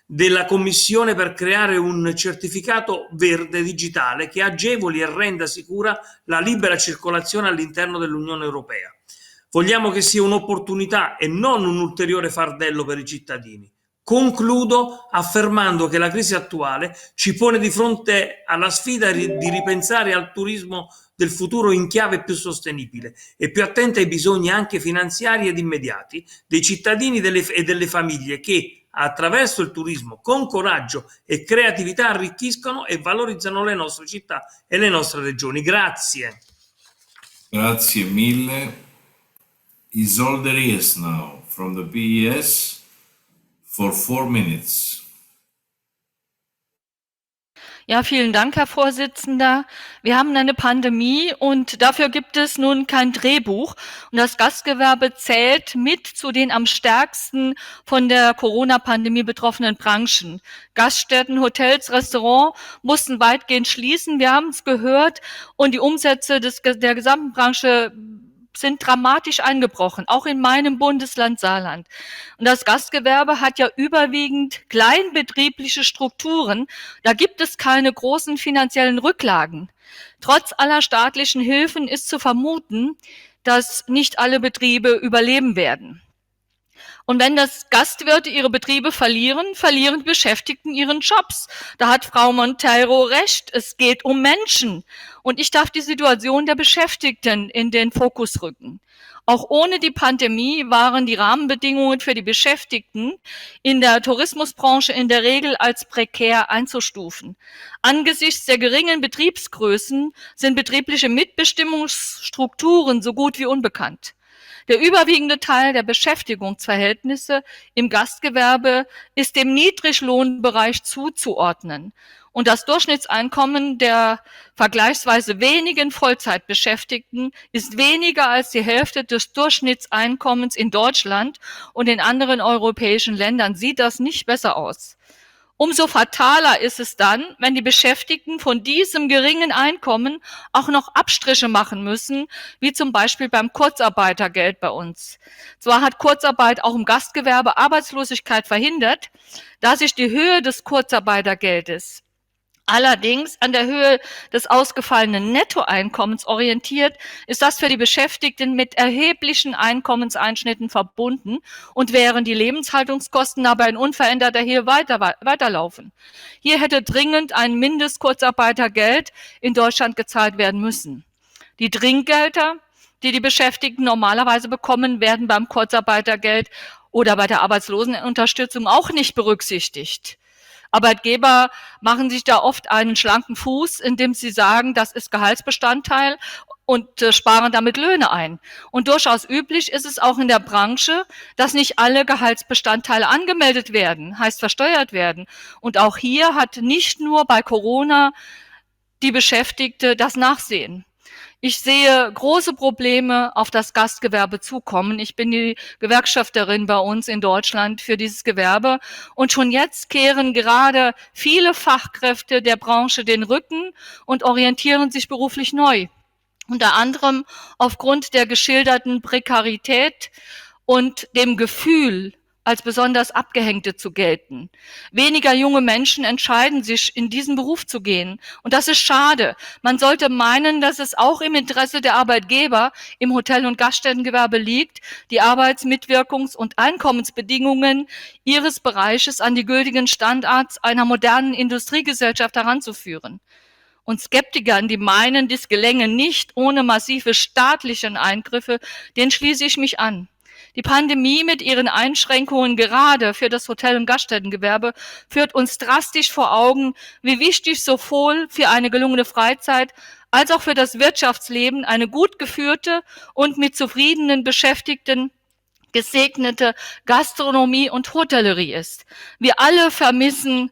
della Commissione per creare un certificato verde digitale che agevoli e renda sicura la libera circolazione all'interno dell'Unione Europea. Vogliamo che sia un'opportunità e non un ulteriore fardello per i cittadini. Concludo affermando che la crisi attuale ci pone di fronte alla sfida di ripensare al turismo del futuro in chiave più sostenibile e più attenta ai bisogni anche finanziari ed immediati dei cittadini e delle famiglie che, attraverso il turismo, con coraggio e creatività arricchiscono e valorizzano le nostre città e le nostre regioni. Grazie. Grazie mille. Isolde Ries now from the PES for 4 minutes. Ja, vielen Dank, Herr Vorsitzender. Wir haben eine Pandemie und dafür gibt es nun kein Drehbuch. Und das Gastgewerbe zählt mit zu den am stärksten von der Corona-Pandemie betroffenen Branchen. Gaststätten, Hotels, Restaurants mussten weitgehend schließen. Wir haben es gehört und die Umsätze der gesamten Branche sind dramatisch eingebrochen, auch in meinem Bundesland Saarland. Und das Gastgewerbe hat ja überwiegend kleinbetriebliche Strukturen. Da gibt es keine großen finanziellen Rücklagen. Trotz aller staatlichen Hilfen ist zu vermuten, dass nicht alle Betriebe überleben werden. Und wenn das Gastwirte ihre Betriebe verlieren, verlieren die Beschäftigten ihren Jobs. Da hat Frau Monteiro recht. Es geht um Menschen. Und ich darf die Situation der Beschäftigten in den Fokus rücken. Auch ohne die Pandemie waren die Rahmenbedingungen für die Beschäftigten in der Tourismusbranche in der Regel als prekär einzustufen. Angesichts der geringen Betriebsgrößen sind betriebliche Mitbestimmungsstrukturen so gut wie unbekannt. Der überwiegende Teil der Beschäftigungsverhältnisse im Gastgewerbe ist dem Niedriglohnbereich zuzuordnen. Und das Durchschnittseinkommen der vergleichsweise wenigen Vollzeitbeschäftigten ist weniger als die Hälfte des Durchschnittseinkommens in Deutschland, und in anderen europäischen Ländern sieht das nicht besser aus. Umso fataler ist es dann, wenn die Beschäftigten von diesem geringen Einkommen auch noch Abstriche machen müssen, wie zum Beispiel beim Kurzarbeitergeld bei uns. Zwar hat Kurzarbeit auch im Gastgewerbe Arbeitslosigkeit verhindert, da sich die Höhe des Kurzarbeitergeldes allerdings an der Höhe des ausgefallenen Nettoeinkommens orientiert, ist das für die Beschäftigten mit erheblichen Einkommenseinschnitten verbunden, und während die Lebenshaltungskosten dabei in unveränderter Höhe weiterlaufen. Hier hätte dringend ein Mindestkurzarbeitergeld in Deutschland gezahlt werden müssen. Die Trinkgelder die die Beschäftigten normalerweise bekommen, werden beim Kurzarbeitergeld oder bei der Arbeitslosenunterstützung auch nicht berücksichtigt. Arbeitgeber machen sich da oft einen schlanken Fuß, indem sie sagen, das ist Gehaltsbestandteil und sparen damit Löhne ein. Und durchaus üblich ist es auch in der Branche, dass nicht alle Gehaltsbestandteile angemeldet werden, heißt versteuert werden. Und auch hier hat nicht nur bei Corona die Beschäftigte das Nachsehen. Ich sehe große Probleme auf das Gastgewerbe zukommen. Ich bin die Gewerkschafterin bei uns in Deutschland für dieses Gewerbe. Und schon jetzt kehren gerade viele Fachkräfte der Branche den Rücken und orientieren sich beruflich neu. Unter anderem aufgrund der geschilderten Prekarität und dem Gefühl, als besonders Abgehängte zu gelten. Weniger junge Menschen entscheiden sich, in diesen Beruf zu gehen. Und das ist schade. Man sollte meinen, dass es auch im Interesse der Arbeitgeber im Hotel- und Gaststättengewerbe liegt, die Arbeitsmitwirkungs- und Einkommensbedingungen ihres Bereiches an die gültigen Standards einer modernen Industriegesellschaft heranzuführen. Und Skeptikern, die meinen, dies gelänge nicht ohne massive staatliche Eingriffe, denen schließe ich mich an. Die Pandemie mit ihren Einschränkungen gerade für das Hotel- und Gaststättengewerbe führt uns drastisch vor Augen, wie wichtig sowohl für eine gelungene Freizeit als auch für das Wirtschaftsleben eine gut geführte und mit zufriedenen Beschäftigten gesegnete Gastronomie und Hotellerie ist. Wir alle vermissen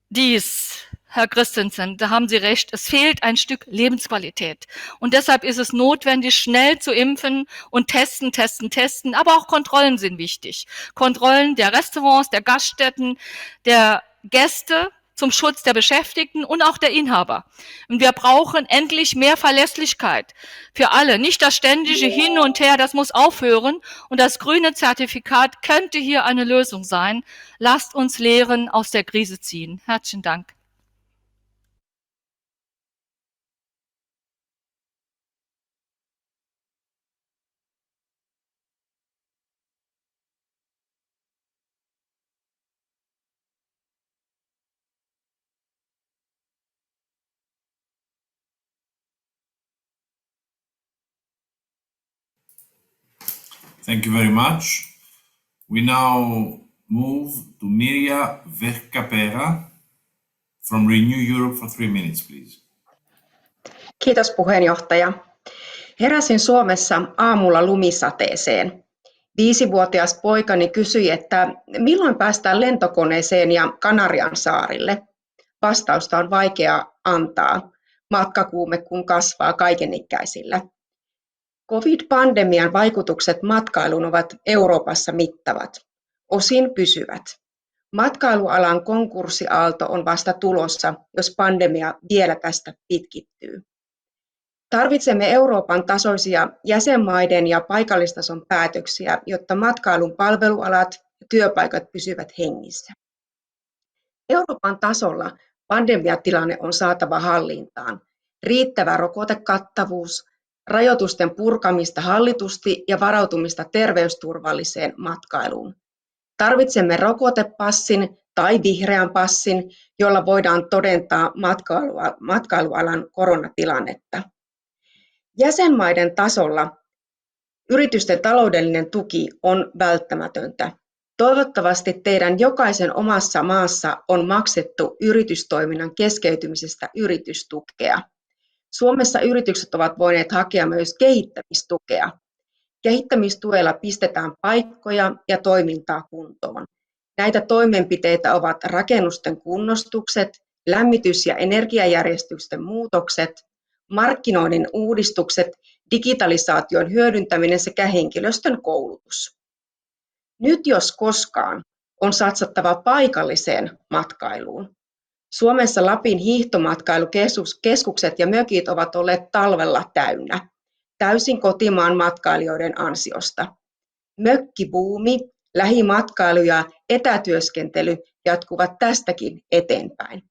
dies. Herr Christensen, da haben Sie recht, es fehlt ein Stück Lebensqualität. Und deshalb ist es notwendig, schnell zu impfen und testen. Aber auch Kontrollen sind wichtig. Kontrollen der Restaurants, der Gaststätten, der Gäste zum Schutz der Beschäftigten und auch der Inhaber. Und wir brauchen endlich mehr Verlässlichkeit für alle. Nicht das ständige Hin und Her, das muss aufhören. Und das grüne Zertifikat könnte hier eine Lösung sein. Lasst uns Lehren aus der Krise ziehen. Herzlichen Dank. Thank you very much. We now move to Mirja Vehkapera from Renew Europe for 3 minutes, please. Kiitos puheenjohtaja. Heräsin Suomessa aamulla lumisateeseen. 5-vuotias poikani kysyi, että milloin päästään lentokoneeseen ja Kanarian saarille. Vastausta on vaikea antaa. Matkakuume kun kasvaa kaikenikäisillä. Covid-pandemian vaikutukset matkailuun ovat Euroopassa mittavat, osin pysyvät. Matkailualan konkurssiaalto on vasta tulossa, jos pandemia vielä tästä pitkittyy. Tarvitsemme Euroopan tasoisia jäsenmaiden ja paikallistason päätöksiä, jotta matkailun palvelualat ja työpaikat pysyvät hengissä. Euroopan tasolla pandemiatilanne on saatava hallintaan. Riittävä rokotekattavuus, rajoitusten purkamista hallitusti ja varautumista terveysturvalliseen matkailuun. Tarvitsemme rokotepassin tai vihreän passin, jolla voidaan todentaa matkailualan koronatilannetta. Jäsenmaiden tasolla yritysten taloudellinen tuki on välttämätöntä. Toivottavasti teidän jokaisen omassa maassa on maksettu yritystoiminnan keskeytymisestä yritystukea. Suomessa yritykset ovat voineet hakea myös kehittämistukea. Kehittämistuella pistetään paikkoja ja toimintaa kuntoon. Näitä toimenpiteitä ovat rakennusten kunnostukset, lämmitys- ja energiajärjestysten muutokset, markkinoinnin uudistukset, digitalisaation hyödyntäminen sekä henkilöstön koulutus. Nyt jos koskaan on satsattava paikalliseen matkailuun. Suomessa Lapin hiihtomatkailukeskukset ja mökit ovat olleet talvella täynnä, täysin kotimaan matkailijoiden ansiosta. Mökkibuumi, lähimatkailu ja etätyöskentely jatkuvat tästäkin eteenpäin.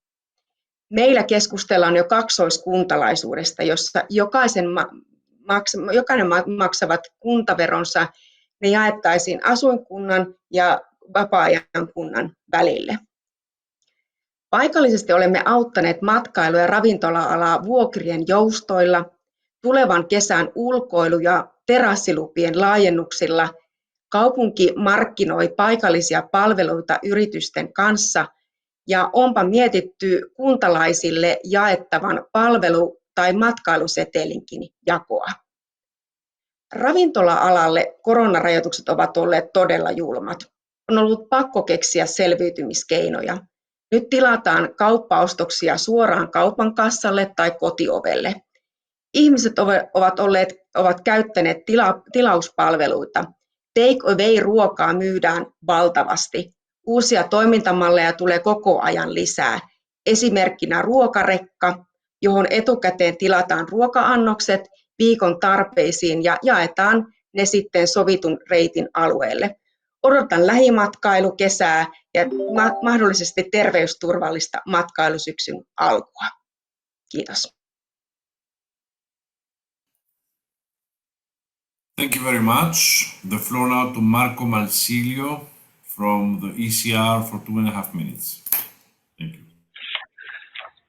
Meillä keskustellaan jo kaksoiskuntalaisuudesta, jossa jokainen maksavat kuntaveronsa, ne jaettaisiin asuinkunnan ja vapaa-ajan kunnan välille. Paikallisesti olemme auttaneet matkailu- ja ravintola-alaa vuokrien joustoilla, tulevan kesän ulkoilu- ja terassilupien laajennuksilla kaupunki markkinoi paikallisia palveluita yritysten kanssa ja onpa mietitty kuntalaisille jaettavan palvelu- tai matkailusetelinkin jakoa. Ravintola-alalle koronarajoitukset ovat olleet todella julmat. On ollut pakko keksiä selviytymiskeinoja. Nyt tilataan kauppaostoksia suoraan kaupan kassalle tai kotiovelle. Ihmiset ovat käyttäneet tilauspalveluita. Take away-ruokaa myydään valtavasti. Uusia toimintamalleja tulee koko ajan lisää. Esimerkkinä ruokarekka, johon etukäteen tilataan ruoka-annokset viikon tarpeisiin ja jaetaan ne sitten sovitun reitin alueelle. Odotan lähimatkailukesää ja mahdollisesti terveysturvallista matkailusyksyn alkua. Kiitos. Thank you very much. The floor now to Marco Malsilio from the ECR for 2.5 minutes. Thank you.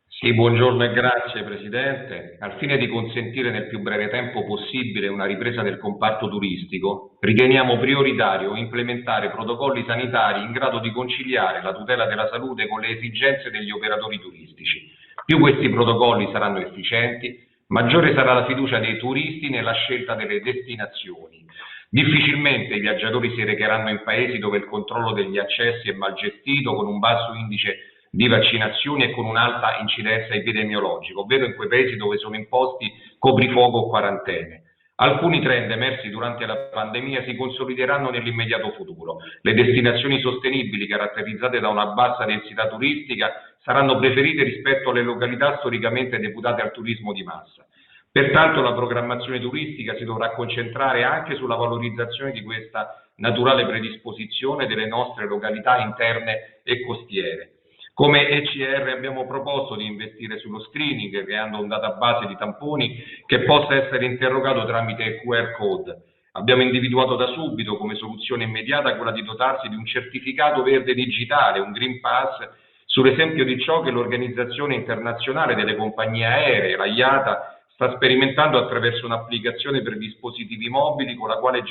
Sì, buongiorno e grazie Presidente. Al fine di consentire nel più breve tempo possibile una ripresa del comparto turistico, riteniamo prioritario implementare protocolli sanitari in grado di conciliare la tutela della salute con le esigenze degli operatori turistici. Più questi protocolli saranno efficienti, maggiore sarà la fiducia dei turisti nella scelta delle destinazioni. Difficilmente i viaggiatori si recheranno in paesi dove il controllo degli accessi è mal gestito, con un basso indice di vaccinazioni e con un'alta incidenza epidemiologica, ovvero in quei paesi dove sono imposti coprifuoco o quarantene. Alcuni trend emersi durante la pandemia si consolideranno nell'immediato futuro. Le destinazioni sostenibili, caratterizzate da una bassa densità turistica, saranno preferite rispetto alle località storicamente deputate al turismo di massa. Pertanto la programmazione turistica si dovrà concentrare anche sulla valorizzazione di questa naturale predisposizione delle nostre località interne e costiere. Come ECR abbiamo proposto di investire sullo screening, creando un database di tamponi che possa essere interrogato tramite QR code. Abbiamo individuato da subito come soluzione immediata quella di dotarsi di un certificato verde digitale, un Green Pass, sull'esempio di ciò che l'Organizzazione Internazionale delle Compagnie Aeree, la IATA, sta sperimentando attraverso un'applicazione per dispositivi mobili con la quale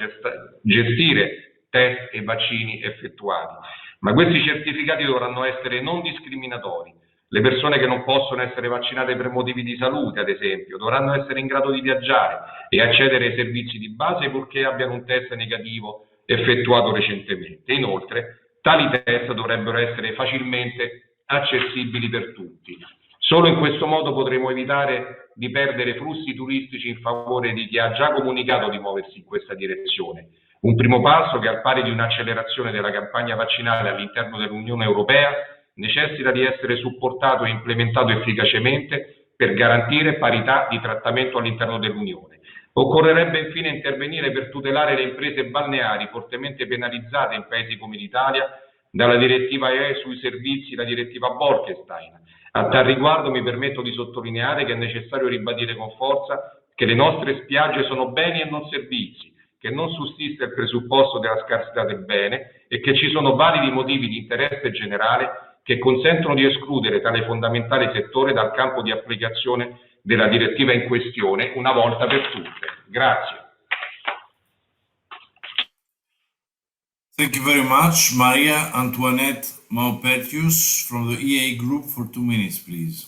gestire test e vaccini effettuati. Ma questi certificati dovranno essere non discriminatori. Le persone che non possono essere vaccinate per motivi di salute, ad esempio, dovranno essere in grado di viaggiare e accedere ai servizi di base purché abbiano un test negativo effettuato recentemente. Inoltre, tali test dovrebbero essere facilmente accessibili per tutti. Solo in questo modo potremo evitare di perdere flussi turistici in favore di chi ha già comunicato di muoversi in questa direzione. Un primo passo che, al pari di un'accelerazione della campagna vaccinale all'interno dell'Unione Europea, necessita di essere supportato e implementato efficacemente per garantire parità di trattamento all'interno dell'Unione. Occorrerebbe infine intervenire per tutelare le imprese balneari fortemente penalizzate in paesi come l'Italia dalla direttiva UE sui servizi, la direttiva Bolkestein. A tal riguardo mi permetto di sottolineare che è necessario ribadire con forza che le nostre spiagge sono beni e non servizi, che non sussiste il presupposto della scarsità del bene e che ci sono validi motivi di interesse generale che consentono di escludere tale fondamentale settore dal campo di applicazione della direttiva in questione una volta per tutte. Grazie. Thank you very much. Maria Antoinette Maupertius from the EA Group for 2 minutes, please.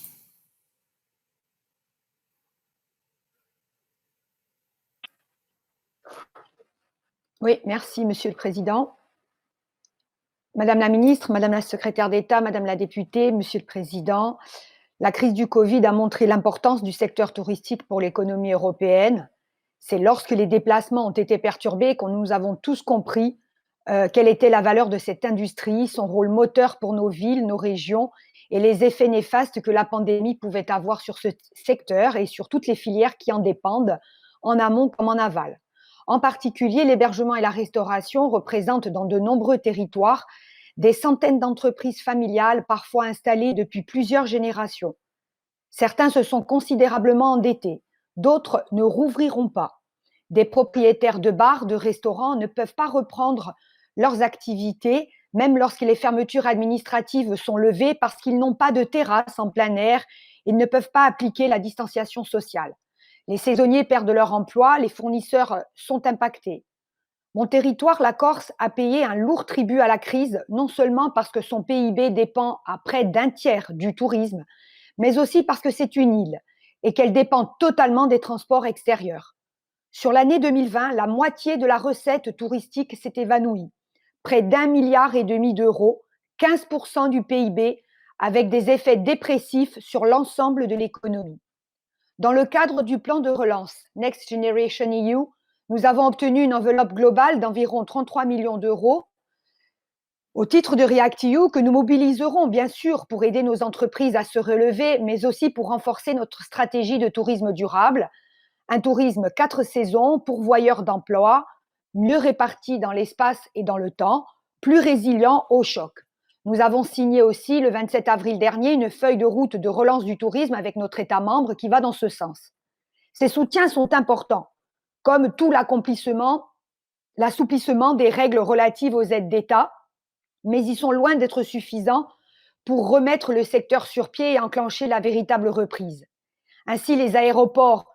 Oui, merci Monsieur le Président. Madame la Ministre, Madame la Secrétaire d'État, Madame la députée, Monsieur le Président, la crise du Covid a montré l'importance du secteur touristique pour l'économie européenne. C'est lorsque les déplacements ont été perturbés que nous avons tous compris quelle était la valeur de cette industrie, son rôle moteur pour nos villes, nos régions et les effets néfastes que la pandémie pouvait avoir sur ce secteur et sur toutes les filières qui en dépendent, en amont comme en aval. En particulier, l'hébergement et la restauration représentent dans de nombreux territoires des centaines d'entreprises familiales, parfois installées depuis plusieurs générations. Certains se sont considérablement endettés, d'autres ne rouvriront pas. Des propriétaires de bars, de restaurants ne peuvent pas reprendre leurs activités, même lorsque les fermetures administratives sont levées parce qu'ils n'ont pas de terrasse en plein air, ils ne peuvent pas appliquer la distanciation sociale. Les saisonniers perdent leur emploi, les fournisseurs sont impactés. Mon territoire, la Corse, a payé un lourd tribut à la crise, non seulement parce que son PIB dépend à près d'un tiers du tourisme, mais aussi parce que c'est une île et qu'elle dépend totalement des transports extérieurs. Sur l'année 2020, la moitié de la recette touristique s'est évanouie, près d'1,5 milliard d'euros, 15% du PIB, avec des effets dépressifs sur l'ensemble de l'économie. Dans le cadre du plan de relance Next Generation EU, nous avons obtenu une enveloppe globale d'environ 33 millions d'euros au titre de REACT-EU que nous mobiliserons bien sûr pour aider nos entreprises à se relever, mais aussi pour renforcer notre stratégie de tourisme durable, un tourisme 4 saisons, pourvoyeur d'emplois, mieux réparti dans l'espace et dans le temps, plus résilient au choc. Nous avons signé aussi le 27 avril dernier une feuille de route de relance du tourisme avec notre État membre qui va dans ce sens. Ces soutiens sont importants, comme tout l'assouplissement des règles relatives aux aides d'État, mais ils sont loin d'être suffisants pour remettre le secteur sur pied et enclencher la véritable reprise. Ainsi, les aéroports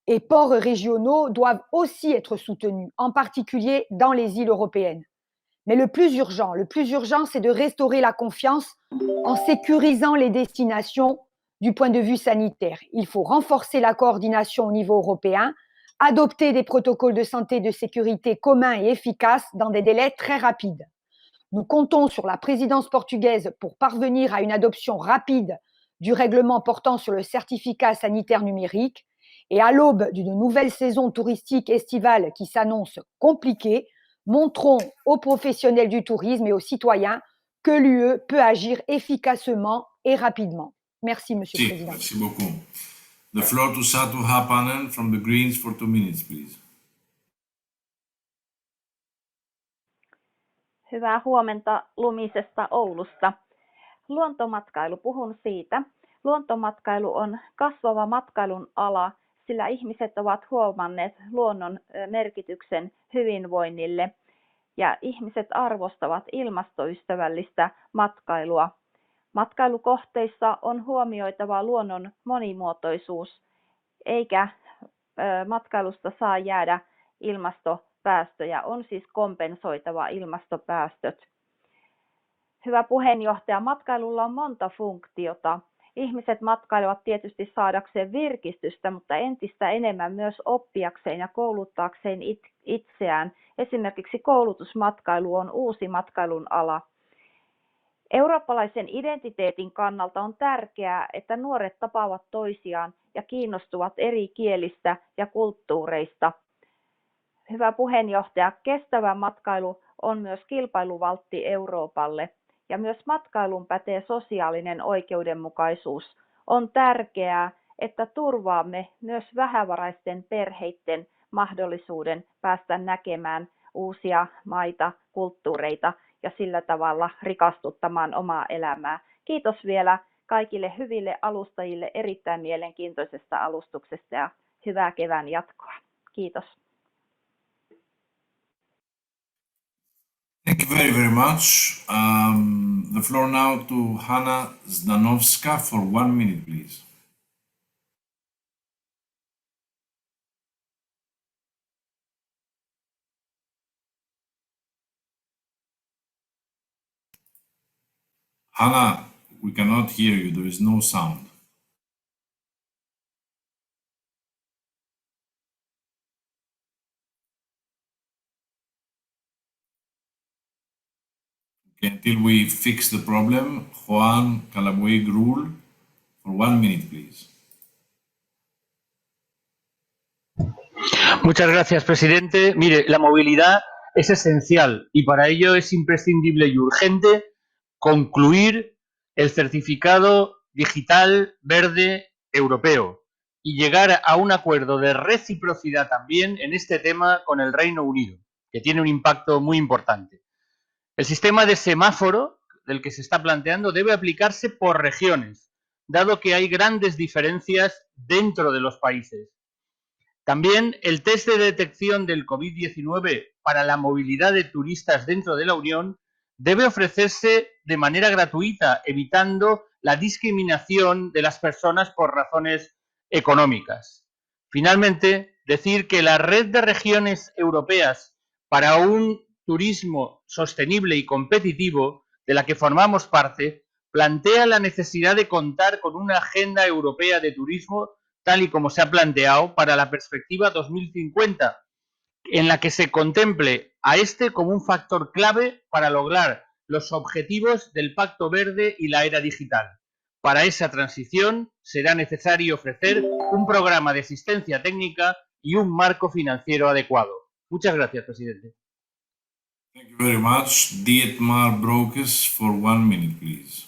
et ports régionaux doivent aussi être soutenus, en particulier dans les îles européennes. Mais le plus urgent, c'est de restaurer la confiance en sécurisant les destinations du point de vue sanitaire. Il faut renforcer la coordination au niveau européen, adopter des protocoles de santé et de sécurité communs et efficaces dans des délais très rapides. Nous comptons sur la présidence portugaise pour parvenir à une adoption rapide du règlement portant sur le certificat sanitaire numérique. Et à l'aube d'une nouvelle saison touristique estivale qui s'annonce compliquée, montrons aux professionnels du tourisme et aux citoyens que l'UE peut agir efficacement et rapidement. Merci, Monsieur le Président. Merci beaucoup. The floor to Satu Hapanen from the Greens for 2 minutes, please. Hyvää huomenta lumisesta Oulusta. Luontomatkailu, puhun siitä. Luontomatkailu on kasvava matkailun ala, sillä ihmiset ovat huomanneet luonnon merkityksen hyvinvoinnille ja ihmiset arvostavat ilmastoystävällistä matkailua. Matkailukohteissa on huomioitava luonnon monimuotoisuus, eikä matkailusta saa jäädä ilmastopäästöjä, on siis kompensoitava ilmastopäästöt. Hyvä puheenjohtaja, matkailulla on monta funktiota. Ihmiset matkailevat tietysti saadakseen virkistystä, mutta entistä enemmän myös oppiakseen ja kouluttaakseen itseään. Esimerkiksi koulutusmatkailu on uusi matkailun ala. Eurooppalaisen identiteetin kannalta on tärkeää, että nuoret tapaavat toisiaan ja kiinnostuvat eri kielistä ja kulttuureista. Hyvä puheenjohtaja, kestävä matkailu on myös kilpailuvaltti Euroopalle. Ja myös matkailuun pätee sosiaalinen oikeudenmukaisuus. On tärkeää, että turvaamme myös vähävaraisten perheiden mahdollisuuden päästä näkemään uusia maita, kulttuureita ja sillä tavalla rikastuttamaan omaa elämää. Kiitos vielä kaikille hyville alustajille erittäin mielenkiintoisesta alustuksesta ja hyvää kevään jatkoa. Kiitos. Thank you very, very much. The floor now to Hanna Zdanowska for 1 minute, please. Hanna, we cannot hear you. There is no sound. Until we fix the problem, Juan Calabuig Rule for 1 minute, please. Muchas gracias, presidente. Mire, la movilidad es esencial y para ello es imprescindible y urgente concluir el certificado digital verde europeo y llegar a un acuerdo de reciprocidad también en este tema con el Reino Unido, que tiene un impacto muy importante. El sistema de semáforo del que se está planteando debe aplicarse por regiones, dado que hay grandes diferencias dentro de los países. También el test de detección del COVID-19 para la movilidad de turistas dentro de la Unión debe ofrecerse de manera gratuita, evitando la discriminación de las personas por razones económicas. Finalmente, decir que la red de regiones europeas para un turismo sostenible y competitivo, de la que formamos parte, plantea la necesidad de contar con una agenda europea de turismo, tal y como se ha planteado para la perspectiva 2050, en la que se contemple a este como un factor clave para lograr los objetivos del Pacto Verde y la era digital. Para esa transición será necesario ofrecer un programa de asistencia técnica y un marco financiero adecuado. Muchas gracias, presidente. Thank you very much. Dietmar Brokes for 1 minute, please.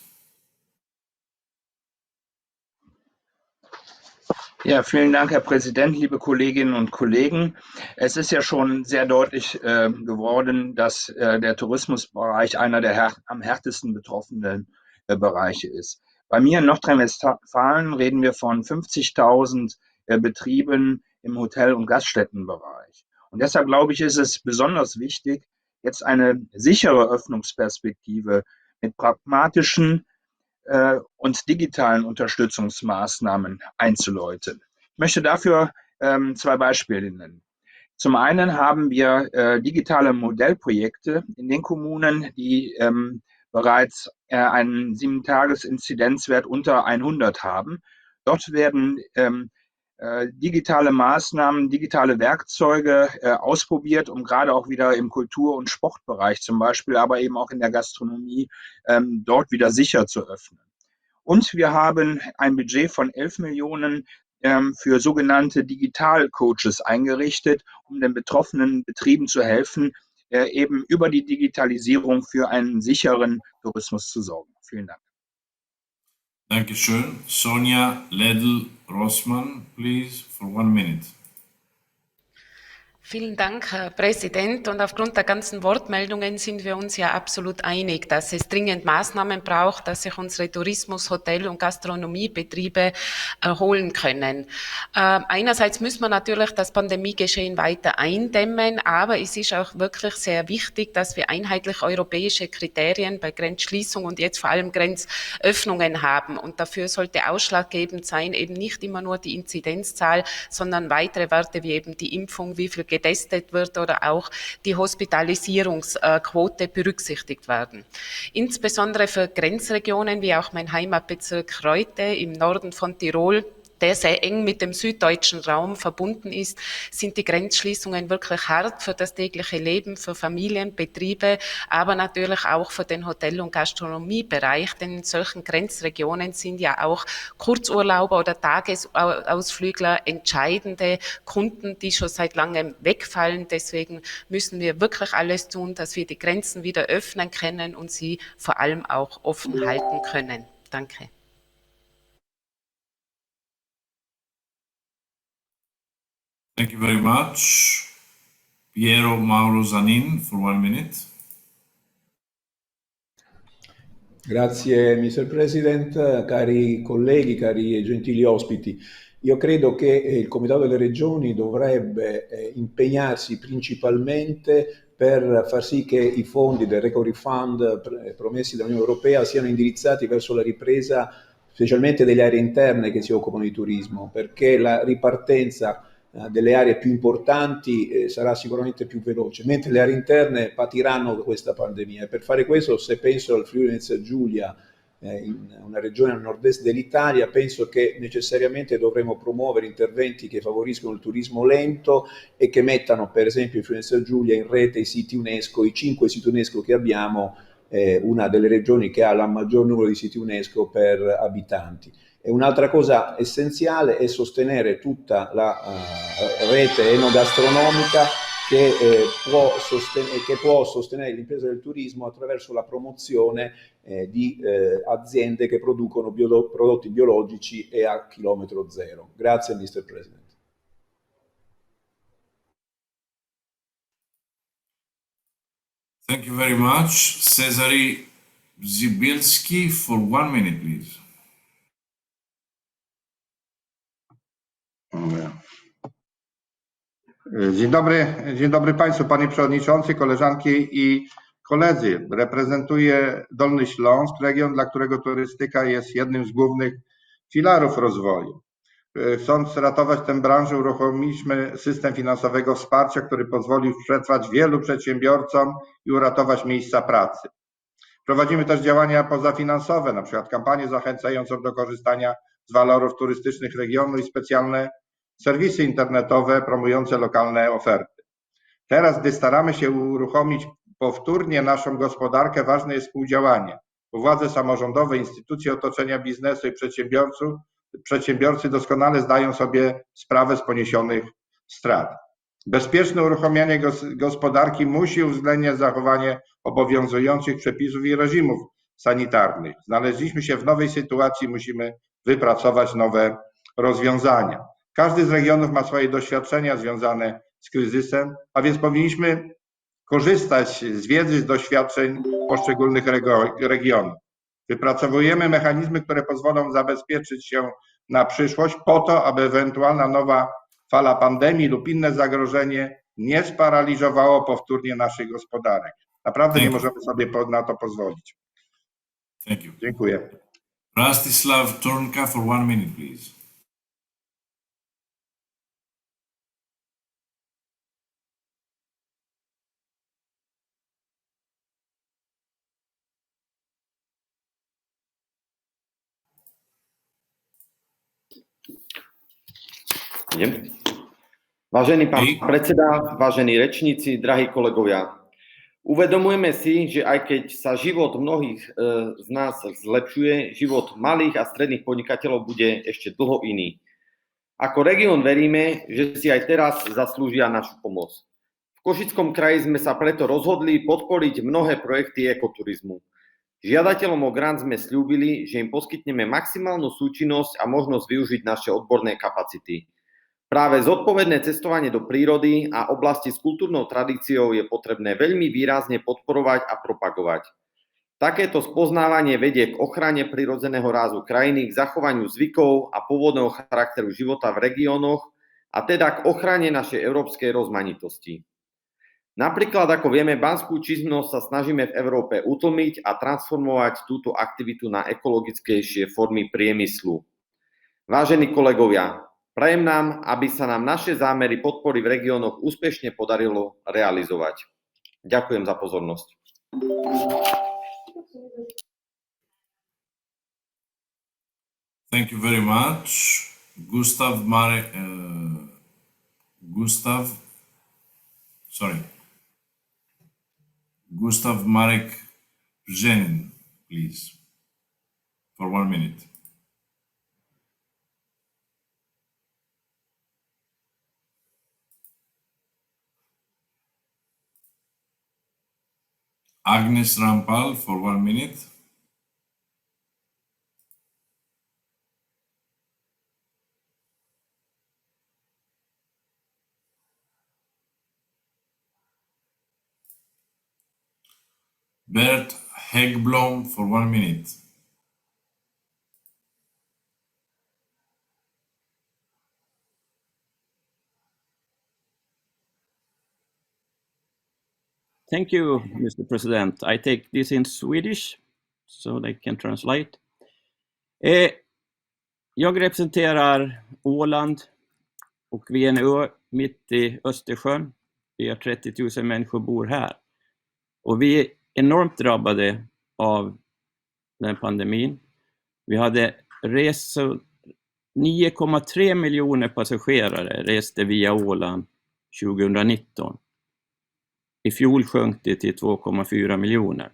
Ja, vielen Dank, Herr Präsident, liebe Kolleginnen und Kollegen. Es ist ja schon sehr deutlich geworden, dass der Tourismusbereich einer der am härtesten betroffenen Bereiche ist. Bei mir in Nordrhein-Westfalen reden wir von 50.000 Betrieben im Hotel- und Gaststättenbereich. Und deshalb glaube ich, ist es besonders wichtig, jetzt eine sichere Öffnungsperspektive mit pragmatischen und digitalen Unterstützungsmaßnahmen einzuläuten. Ich möchte dafür 2 Beispiele nennen. Zum einen haben wir digitale Modellprojekte in den Kommunen, die bereits einen 7-Tages-Inzidenzwert unter 100 haben. Dort werden digitale Maßnahmen, digitale Werkzeuge ausprobiert, um gerade auch wieder im Kultur- und Sportbereich zum Beispiel, aber eben auch in der Gastronomie dort wieder sicher zu öffnen. Und wir haben ein Budget von 11 Millionen für sogenannte Digital-Coaches eingerichtet, um den betroffenen Betrieben zu helfen, eben über die Digitalisierung für einen sicheren Tourismus zu sorgen. Vielen Dank. Dankeschön. Sonja Ledl-Rossmann, please, for 1 minute. Vielen Dank, Herr Präsident. Und aufgrund der ganzen Wortmeldungen sind wir uns ja absolut einig, dass es dringend Maßnahmen braucht, dass sich unsere Tourismus-, Hotel- und Gastronomiebetriebe erholen können. Einerseits müssen wir natürlich das Pandemiegeschehen weiter eindämmen, aber es ist auch wirklich sehr wichtig, dass wir einheitlich europäische Kriterien bei Grenzschließung und jetzt vor allem Grenzöffnungen haben. Und dafür sollte ausschlaggebend sein, eben nicht immer nur die Inzidenzzahl, sondern weitere Werte wie eben die Impfung, wie viel getestet wird oder auch die Hospitalisierungsquote berücksichtigt werden. Insbesondere für Grenzregionen wie auch mein Heimatbezirk Reute im Norden von Tirol, der sehr eng mit dem süddeutschen Raum verbunden ist, sind die Grenzschließungen wirklich hart für das tägliche Leben, für Familien, Betriebe, aber natürlich auch für den Hotel- und Gastronomiebereich, denn in solchen Grenzregionen sind ja auch Kurzurlauber oder Tagesausflügler entscheidende Kunden, die schon seit langem wegfallen. Deswegen müssen wir wirklich alles tun, dass wir die Grenzen wieder öffnen können und sie vor allem auch offen halten können. Danke. Thank you very much. Piero Mauro Zanin for 1 minute. Grazie Mr. President, cari colleghi, cari e gentili ospiti. Io credo che il Comitato delle Regioni dovrebbe impegnarsi principalmente per far sì che i fondi del Recovery Fund promessi dall'Unione Europea siano indirizzati verso la ripresa specialmente delle aree interne che si occupano di turismo, perché la ripartenza delle aree più importanti sarà sicuramente più veloce, mentre le aree interne patiranno questa pandemia. E per fare questo, se penso al Friuli Venezia Giulia, una regione al nord-est dell'Italia, penso che necessariamente dovremo promuovere interventi che favoriscono il turismo lento e che mettano, per esempio, in Friuli Venezia Giulia in rete i siti UNESCO, i 5 siti UNESCO che abbiamo, una delle regioni che ha il maggior numero di siti UNESCO per abitanti. E un'altra cosa essenziale è sostenere tutta la rete enogastronomica che può sostenere l'impresa del turismo attraverso la promozione di aziende che producono prodotti biologici e a chilometro zero. Grazie, Mr. President. Thank you very much. Cezary Zibielski for 1 minute, please. Dzień dobry Państwu, Panie Przewodniczący, koleżanki i koledzy. Reprezentuję Dolny Śląsk, region, dla którego turystyka jest jednym z głównych filarów rozwoju. Chcąc ratować tę branżę, uruchomiliśmy system finansowego wsparcia, który pozwolił przetrwać wielu przedsiębiorcom i uratować miejsca pracy. Prowadzimy też działania pozafinansowe, na przykład kampanię zachęcającą do korzystania z walorów turystycznych regionu i specjalne serwisy internetowe promujące lokalne oferty. Teraz, gdy staramy się uruchomić powtórnie naszą gospodarkę, ważne jest współdziałanie, bo władze samorządowe, instytucje otoczenia biznesu i przedsiębiorcy doskonale zdają sobie sprawę z poniesionych strat. Bezpieczne uruchomienie gospodarki musi uwzględniać zachowanie obowiązujących przepisów i reżimów sanitarnych. Znaleźliśmy się w nowej sytuacji, musimy wypracować nowe rozwiązania. Każdy z regionów ma swoje doświadczenia związane z kryzysem, a więc powinniśmy korzystać z wiedzy, z doświadczeń poszczególnych regionów. Wypracowujemy mechanizmy, które pozwolą zabezpieczyć się na przyszłość po to, aby ewentualna nowa fala pandemii lub inne zagrożenie nie sparaliżowało powtórnie naszych gospodarek. Naprawdę nie możemy sobie na to pozwolić. Thank you. Dziękuję. Rastislav Tornka for 1 minute, please. Vážený pán predseda, vážení rečníci, drahí kolegovia, uvedomujeme si, že aj keď sa život mnohých z nás zlepšuje, život malých a stredných podnikateľov bude ešte dlho iný. Ako región veríme, že si aj teraz zaslúžia našu pomoc. V Košickom kraji sme sa preto rozhodli podporiť mnohé projekty ekoturizmu. Žiadateľom o grant sme sľúbili, že im poskytneme maximálnu súčinnosť a možnosť využiť naše odborné kapacity. Práve zodpovedné cestovanie do prírody a oblasti s kultúrnou tradíciou je potrebné veľmi výrazne podporovať a propagovať. Takéto spoznávanie vedie k ochrane prirodzeného rázu krajiny, k zachovaniu zvykov a pôvodného charakteru života v regiónoch a teda k ochrane našej európskej rozmanitosti. Napríklad, ako vieme, banskú činnosť sa snažíme v Európe utlmiť a transformovať túto aktivitu na ekologickejšie formy priemyslu. Vážení kolegovia, prajem nám, aby sa nám naše zámery podpory v regiónoch úspešne podarilo realizovať. Ďakujem za pozornosť. Thank you very much. Gustav Marek Brzezin, please, for 1 minute. Agnes Rampal for 1 minute. Bert Häggblom for 1 minute. Thank you, Mr. President. I take this in Swedish so they can translate. Jag representerar Åland och vi är en ö mitt i Östersjön. Vi har 30 000 människor bor här. Och vi är enormt drabbade av den pandemin. Vi hade 9,3 miljoner passagerare reste via Åland 2019. I fjol sjönk det till 2,4 miljoner.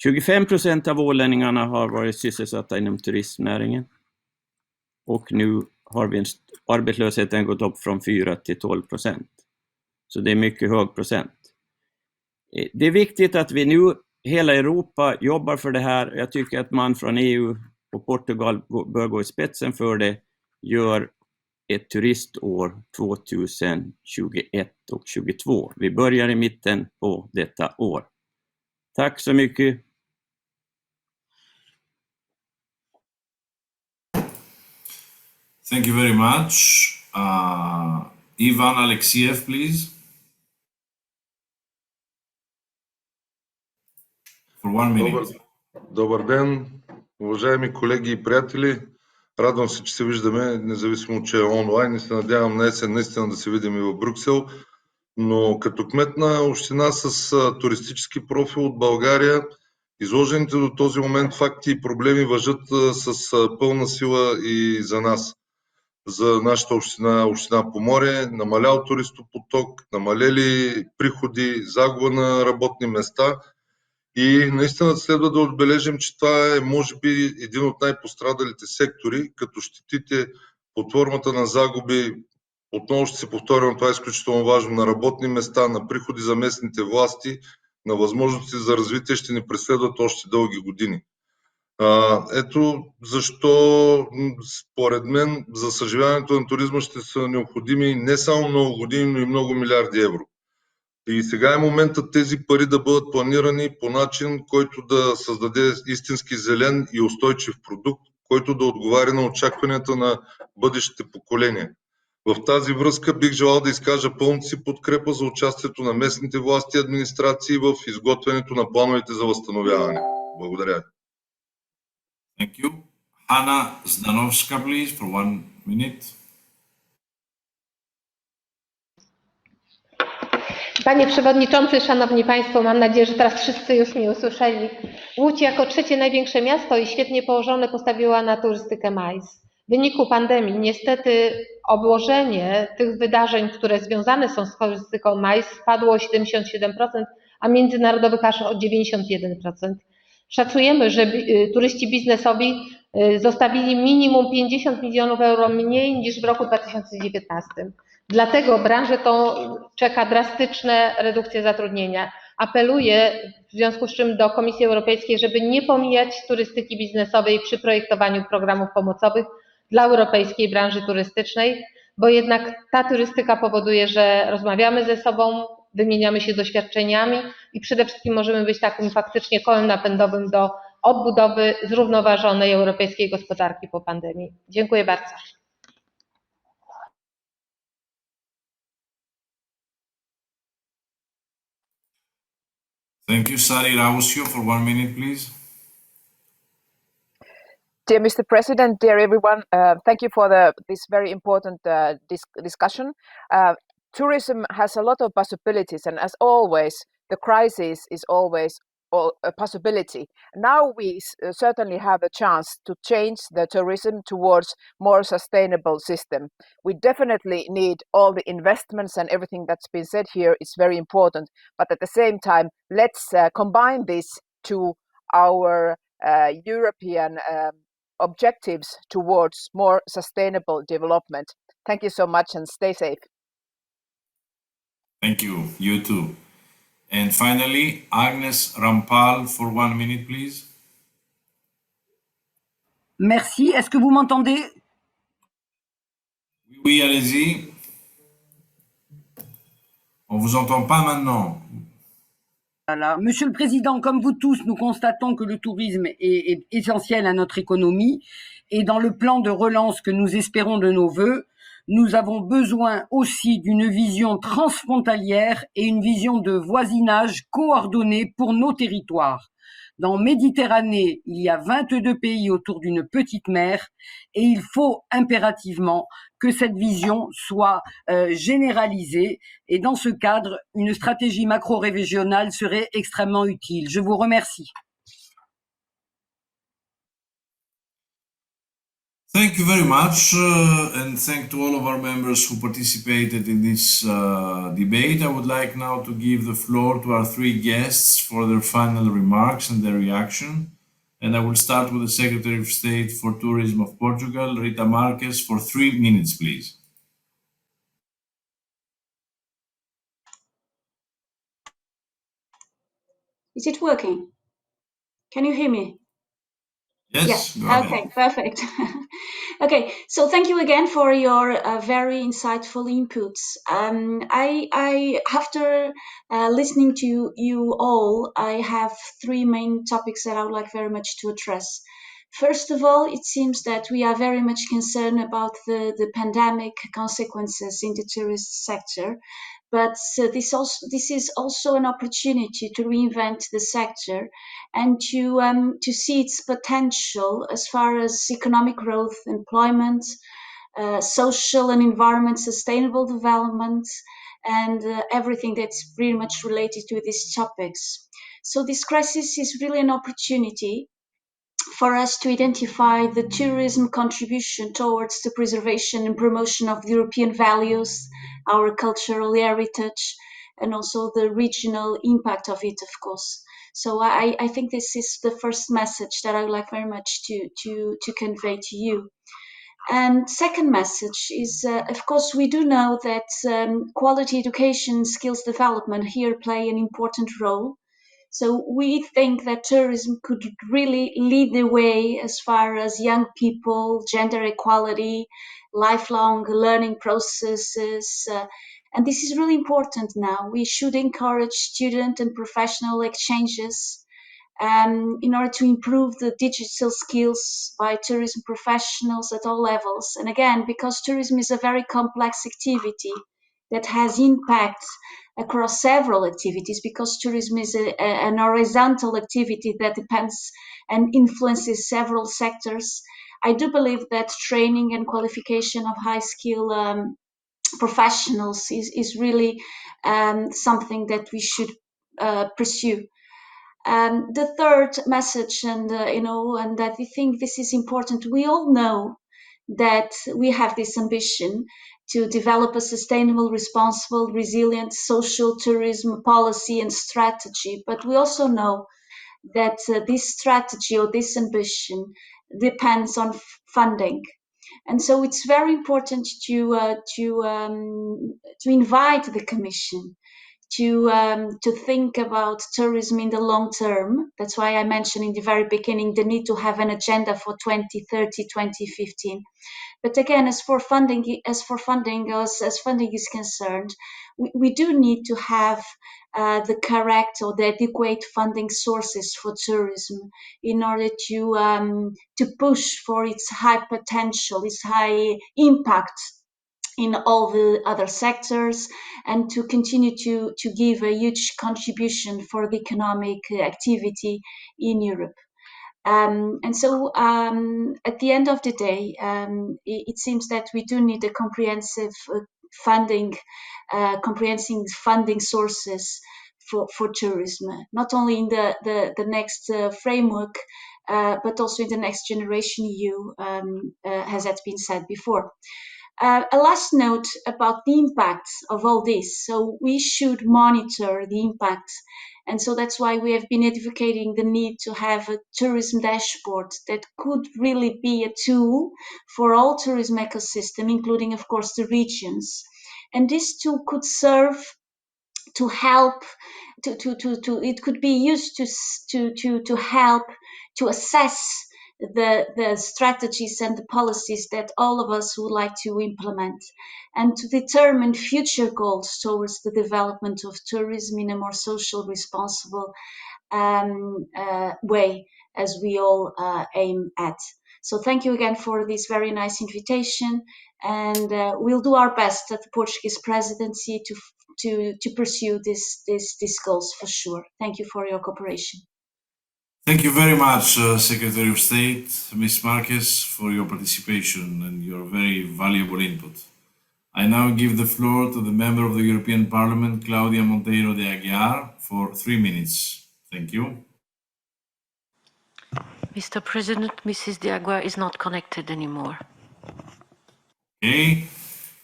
25% av ålänningarna har varit sysselsatta inom turistnäringen. Och nu har arbetslösheten gått upp från 4 till 12%. Så det är mycket hög procent. Det är viktigt att vi nu, hela Europa, jobbar för det här. Jag tycker att man från EU och Portugal bör gå i spetsen för det. Gör ett turistår 2021 och 2022. Vi börjar i mitten på detta år. Tack så mycket. Thank you very much. Ivan Alexiev, please. For 1 minute. Добър ден, уважаеми колеги и приятели. Радвам се, че се виждаме, независимо, че е онлайн и се надявам на есен наистина да се видим и в Брюксел. Но като кмет на община с туристически профил от България, изложените до този момент факти и проблеми важат с пълна сила и за нас. За нашата община Поморие, намалял туристопоток, намалели приходи, загуба на работни места и наистина следва да отбележим, че това е може би един от най-пострадалите сектори, като щетите под формата на загуби, отново ще се повторя, това е изключително важно, на работни места, на приходи за местните власти, на възможности за развитие ще ни преследват още дълги години. Ето защо, според мен, за съживяването на туризма ще са необходими не само много години, но и много милиарди евро. И сега е моментът тези пари да бъдат планирани по начин, който да създаде истински зелен и устойчив продукт, който да отговаря на очакванията на бъдещите поколения. В тази връзка бих желал да изкажа пълната си подкрепа за участието на местните власти и администрации в изготвянето на плановете за възстановяване. Благодаря. Thank you. Hanna Zdanovska, please, for 1 minute. Panie Przewodniczący, Szanowni Państwo, mam nadzieję, że teraz wszyscy już mnie usłyszeli. Łódź jako trzecie największe miasto i świetnie położone postawiła na turystykę MICE. W wyniku pandemii niestety obłożenie tych wydarzeń, które związane są z turystyką MICE spadło o 77%, a międzynarodowych aż o 91%. Szacujemy, że turyści biznesowi zostawili minimum 50 milionów euro mniej niż w roku 2019. Dlatego branżę tą czeka drastyczne redukcje zatrudnienia. Apeluję w związku z czym do Komisji Europejskiej, żeby nie pomijać turystyki biznesowej przy projektowaniu programów pomocowych dla europejskiej branży turystycznej, bo jednak ta turystyka powoduje, że rozmawiamy ze sobą, wymieniamy się doświadczeniami i przede wszystkim możemy być takim faktycznie kołem napędowym do odbudowy zrównoważonej europejskiej gospodarki po pandemii. Dziękuję bardzo. Thank you, Sari Rausio, for 1 minute, please. Dear Mr. President, dear everyone, thank you for this very important discussion. Tourism has a lot of possibilities, and as always, the crisis is always a possibility. Now we certainly have a chance to change the tourism towards more sustainable system. We definitely need all the investments, and everything that's been said here is very important. But at the same time, let's combine this to our European objectives towards more sustainable development. Thank you so much and stay safe. Thank you. You too. And finally, Agnes Rampal for 1 minute, please. Merci. Est-ce que vous m'entendez? Oui, allez-y. On vous entend pas maintenant. Voilà. Monsieur le Président, comme vous tous, nous constatons que le tourisme est essentiel à notre économie et dans le plan de relance que nous espérons de nos vœux, nous avons besoin aussi d'une vision transfrontalière et une vision de voisinage coordonnée pour nos territoires. Dans Méditerranée, il y a 22 pays autour d'une petite mer et il faut impérativement que cette vision soit généralisée et dans ce cadre, une stratégie macro-régionale serait extrêmement utile. Je vous remercie. Thank you very much, and thank to all of our members who participated in this debate. I would like now to give the floor to our three guests for their final remarks and their reaction. And I will start with the Secretary of State for Tourism of Portugal, Rita Marques, for 3 minutes, please. Is it working? Can you hear me? Yes, yeah. go ahead. Okay, perfect. Okay, so thank you again for your very insightful inputs. After listening to you all, I have 3 main topics that I would like very much to address. First of all, it seems that we are very much concerned about the pandemic consequences in the tourist sector. But this is also an opportunity to reinvent the sector and to see its potential as far as economic growth, employment, social and environment sustainable development, and everything that's pretty much related to these topics. So this crisis is really an opportunity for us to identify the tourism contribution towards the preservation and promotion of the European values, our cultural heritage, and also the regional impact of it, of course. So I think this is the first message that I would like very much to convey to you. And second message is, of course, we do know that quality education, skills development here play an important role. So we think that tourism could really lead the way as far as young people, gender equality, lifelong learning processes. And this is really important now. We should encourage student and professional exchanges in order to improve the digital skills by tourism professionals at all levels. And again, because tourism is a very complex activity that has impact across several activities, because tourism is an horizontal activity that depends and influences several sectors, I do believe that training and qualification of high skill professionals is really something that we should pursue. The third message, and and that I think this is important. We all know that we have this ambition to develop a sustainable, responsible, resilient social tourism policy and strategy. But we also know that this strategy or this ambition depends on funding. And so it's very important to invite the Commission to think about tourism in the long term. That's why I mentioned in the very beginning the need to have an agenda for 2030, 2015. But again, as funding is concerned, we do need to have the correct or the adequate funding sources for tourism in order to push for its high potential, its high impact in all the other sectors, and to continue to give a huge contribution for the economic activity in Europe. And so at the end of the day, it seems that we do need a comprehensive funding sources for tourism, not only in the next framework, but also in the next generation EU, as has been said before. A last note about the impact of all this. So we should monitor the impact. And so that's why we have been advocating the need to have a tourism dashboard that could really be a tool for all tourism ecosystem, including, of course, the regions. And this tool could serve to help it could be used to help to assess the strategies and the policies that all of us would like to implement, and to determine future goals towards the development of tourism in a more social, responsible way, as we all aim at. So thank you again for this very nice invitation, and we'll do our best at the Portuguese presidency to pursue these goals for sure. Thank you for your cooperation. Thank you very much, Secretary of State, Ms. Marquez, for your participation and your very valuable input. I now give the floor to the Member of the European Parliament, Claudia Monteiro de Aguiar, for 3 minutes. Thank you. Mr. President, Mrs. de Aguiar is not connected anymore. Okay,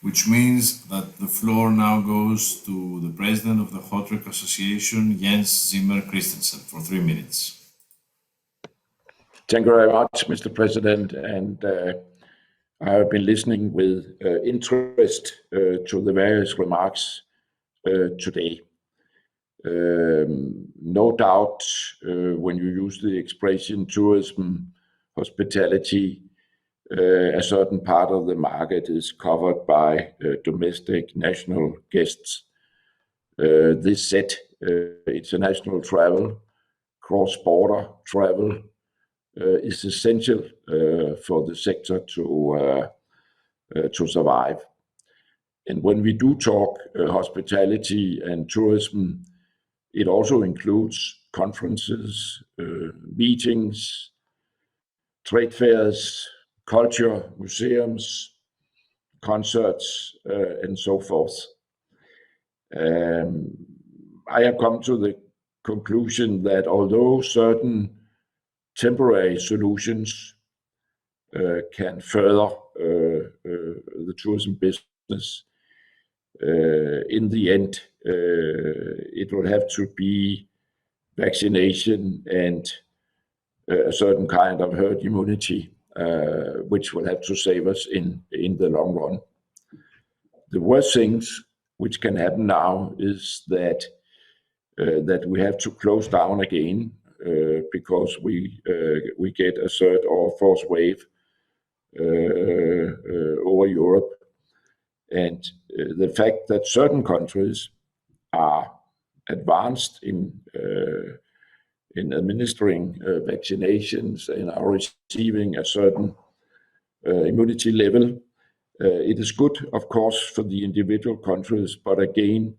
which means that the floor now goes to the President of the Hotrec Association, Jens Zimmer Christensen, for 3 minutes. Thank you very much, Mr. President, and I have been listening with interest to the various remarks today. No doubt, when you use the expression tourism, hospitality, a certain part of the market is covered by domestic national guests. This said, international travel, cross-border travel, is essential for the sector to survive. And when we do talk hospitality and tourism, it also includes conferences, meetings, trade fairs, culture, museums, concerts, and so forth. I have come to the conclusion that although certain temporary solutions can further the tourism business, in the end, it will have to be vaccination and a certain kind of herd immunity, which will have to save us in the long run. The worst things which can happen now is that we have to close down again because we get a third or fourth wave over Europe, and the fact that certain countries are advanced in administering vaccinations and are receiving a certain immunity level. It is good, of course, for the individual countries, but again,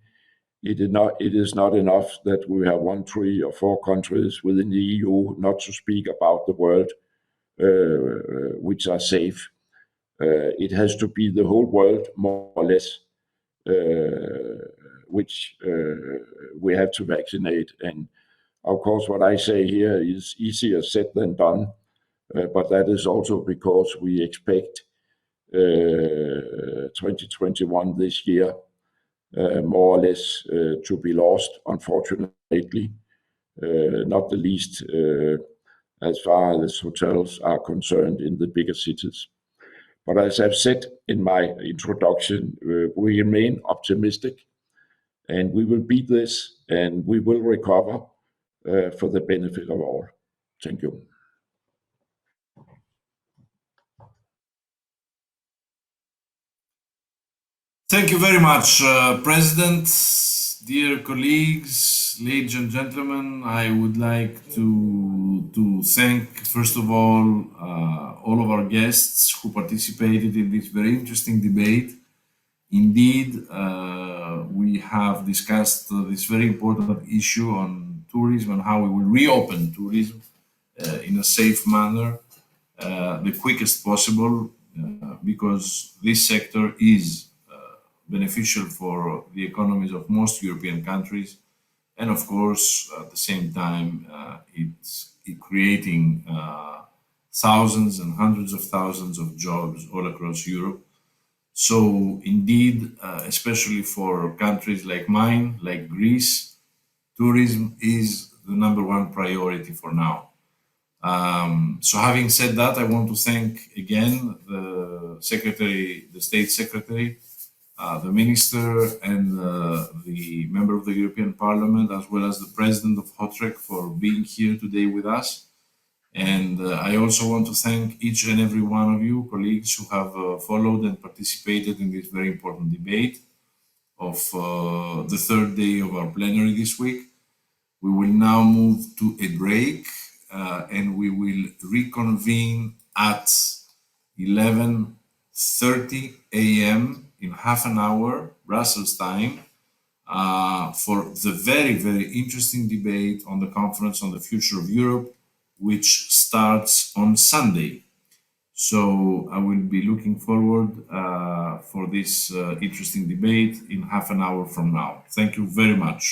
it is not enough that we have 1, 3, or 4 countries within the EU, not to speak about the world, which are safe. It has to be the whole world, more or less, which we have to vaccinate. And of course, what I say here is easier said than done, but that is also because we expect 2021 this year more or less to be lost, unfortunately, not the least as far as hotels are concerned in the bigger cities. But as I've said in my introduction, we remain optimistic, and we will beat this, and we will recover for the benefit of all. Thank you. Thank you very much, President. Dear colleagues, ladies and gentlemen, I would like to thank, first of all of our guests who participated in this very interesting debate. Indeed, we have discussed this very important issue on tourism and how we will reopen tourism in a safe manner, the quickest possible, because this sector is beneficial for the economies of most European countries, and of course, at the same time, it's creating thousands and hundreds of thousands of jobs all across Europe. So indeed, especially for countries like mine, like Greece, tourism is the #1 priority for now. So having said that, I want to thank again the State Secretary, the Minister, and the Member of the European Parliament, as well as the President of HOTREC, for being here today with us. And I also want to thank each and every one of you, colleagues, who have followed and participated in this very important debate of the third day of our plenary this week. We will now move to a break, and we will reconvene at 11:30 a.m. in half an hour, Brussels time, for the very, very interesting debate on the Conference on the Future of Europe, which starts on Sunday. So I will be looking forward for this interesting debate in half an hour from now. Thank you very much.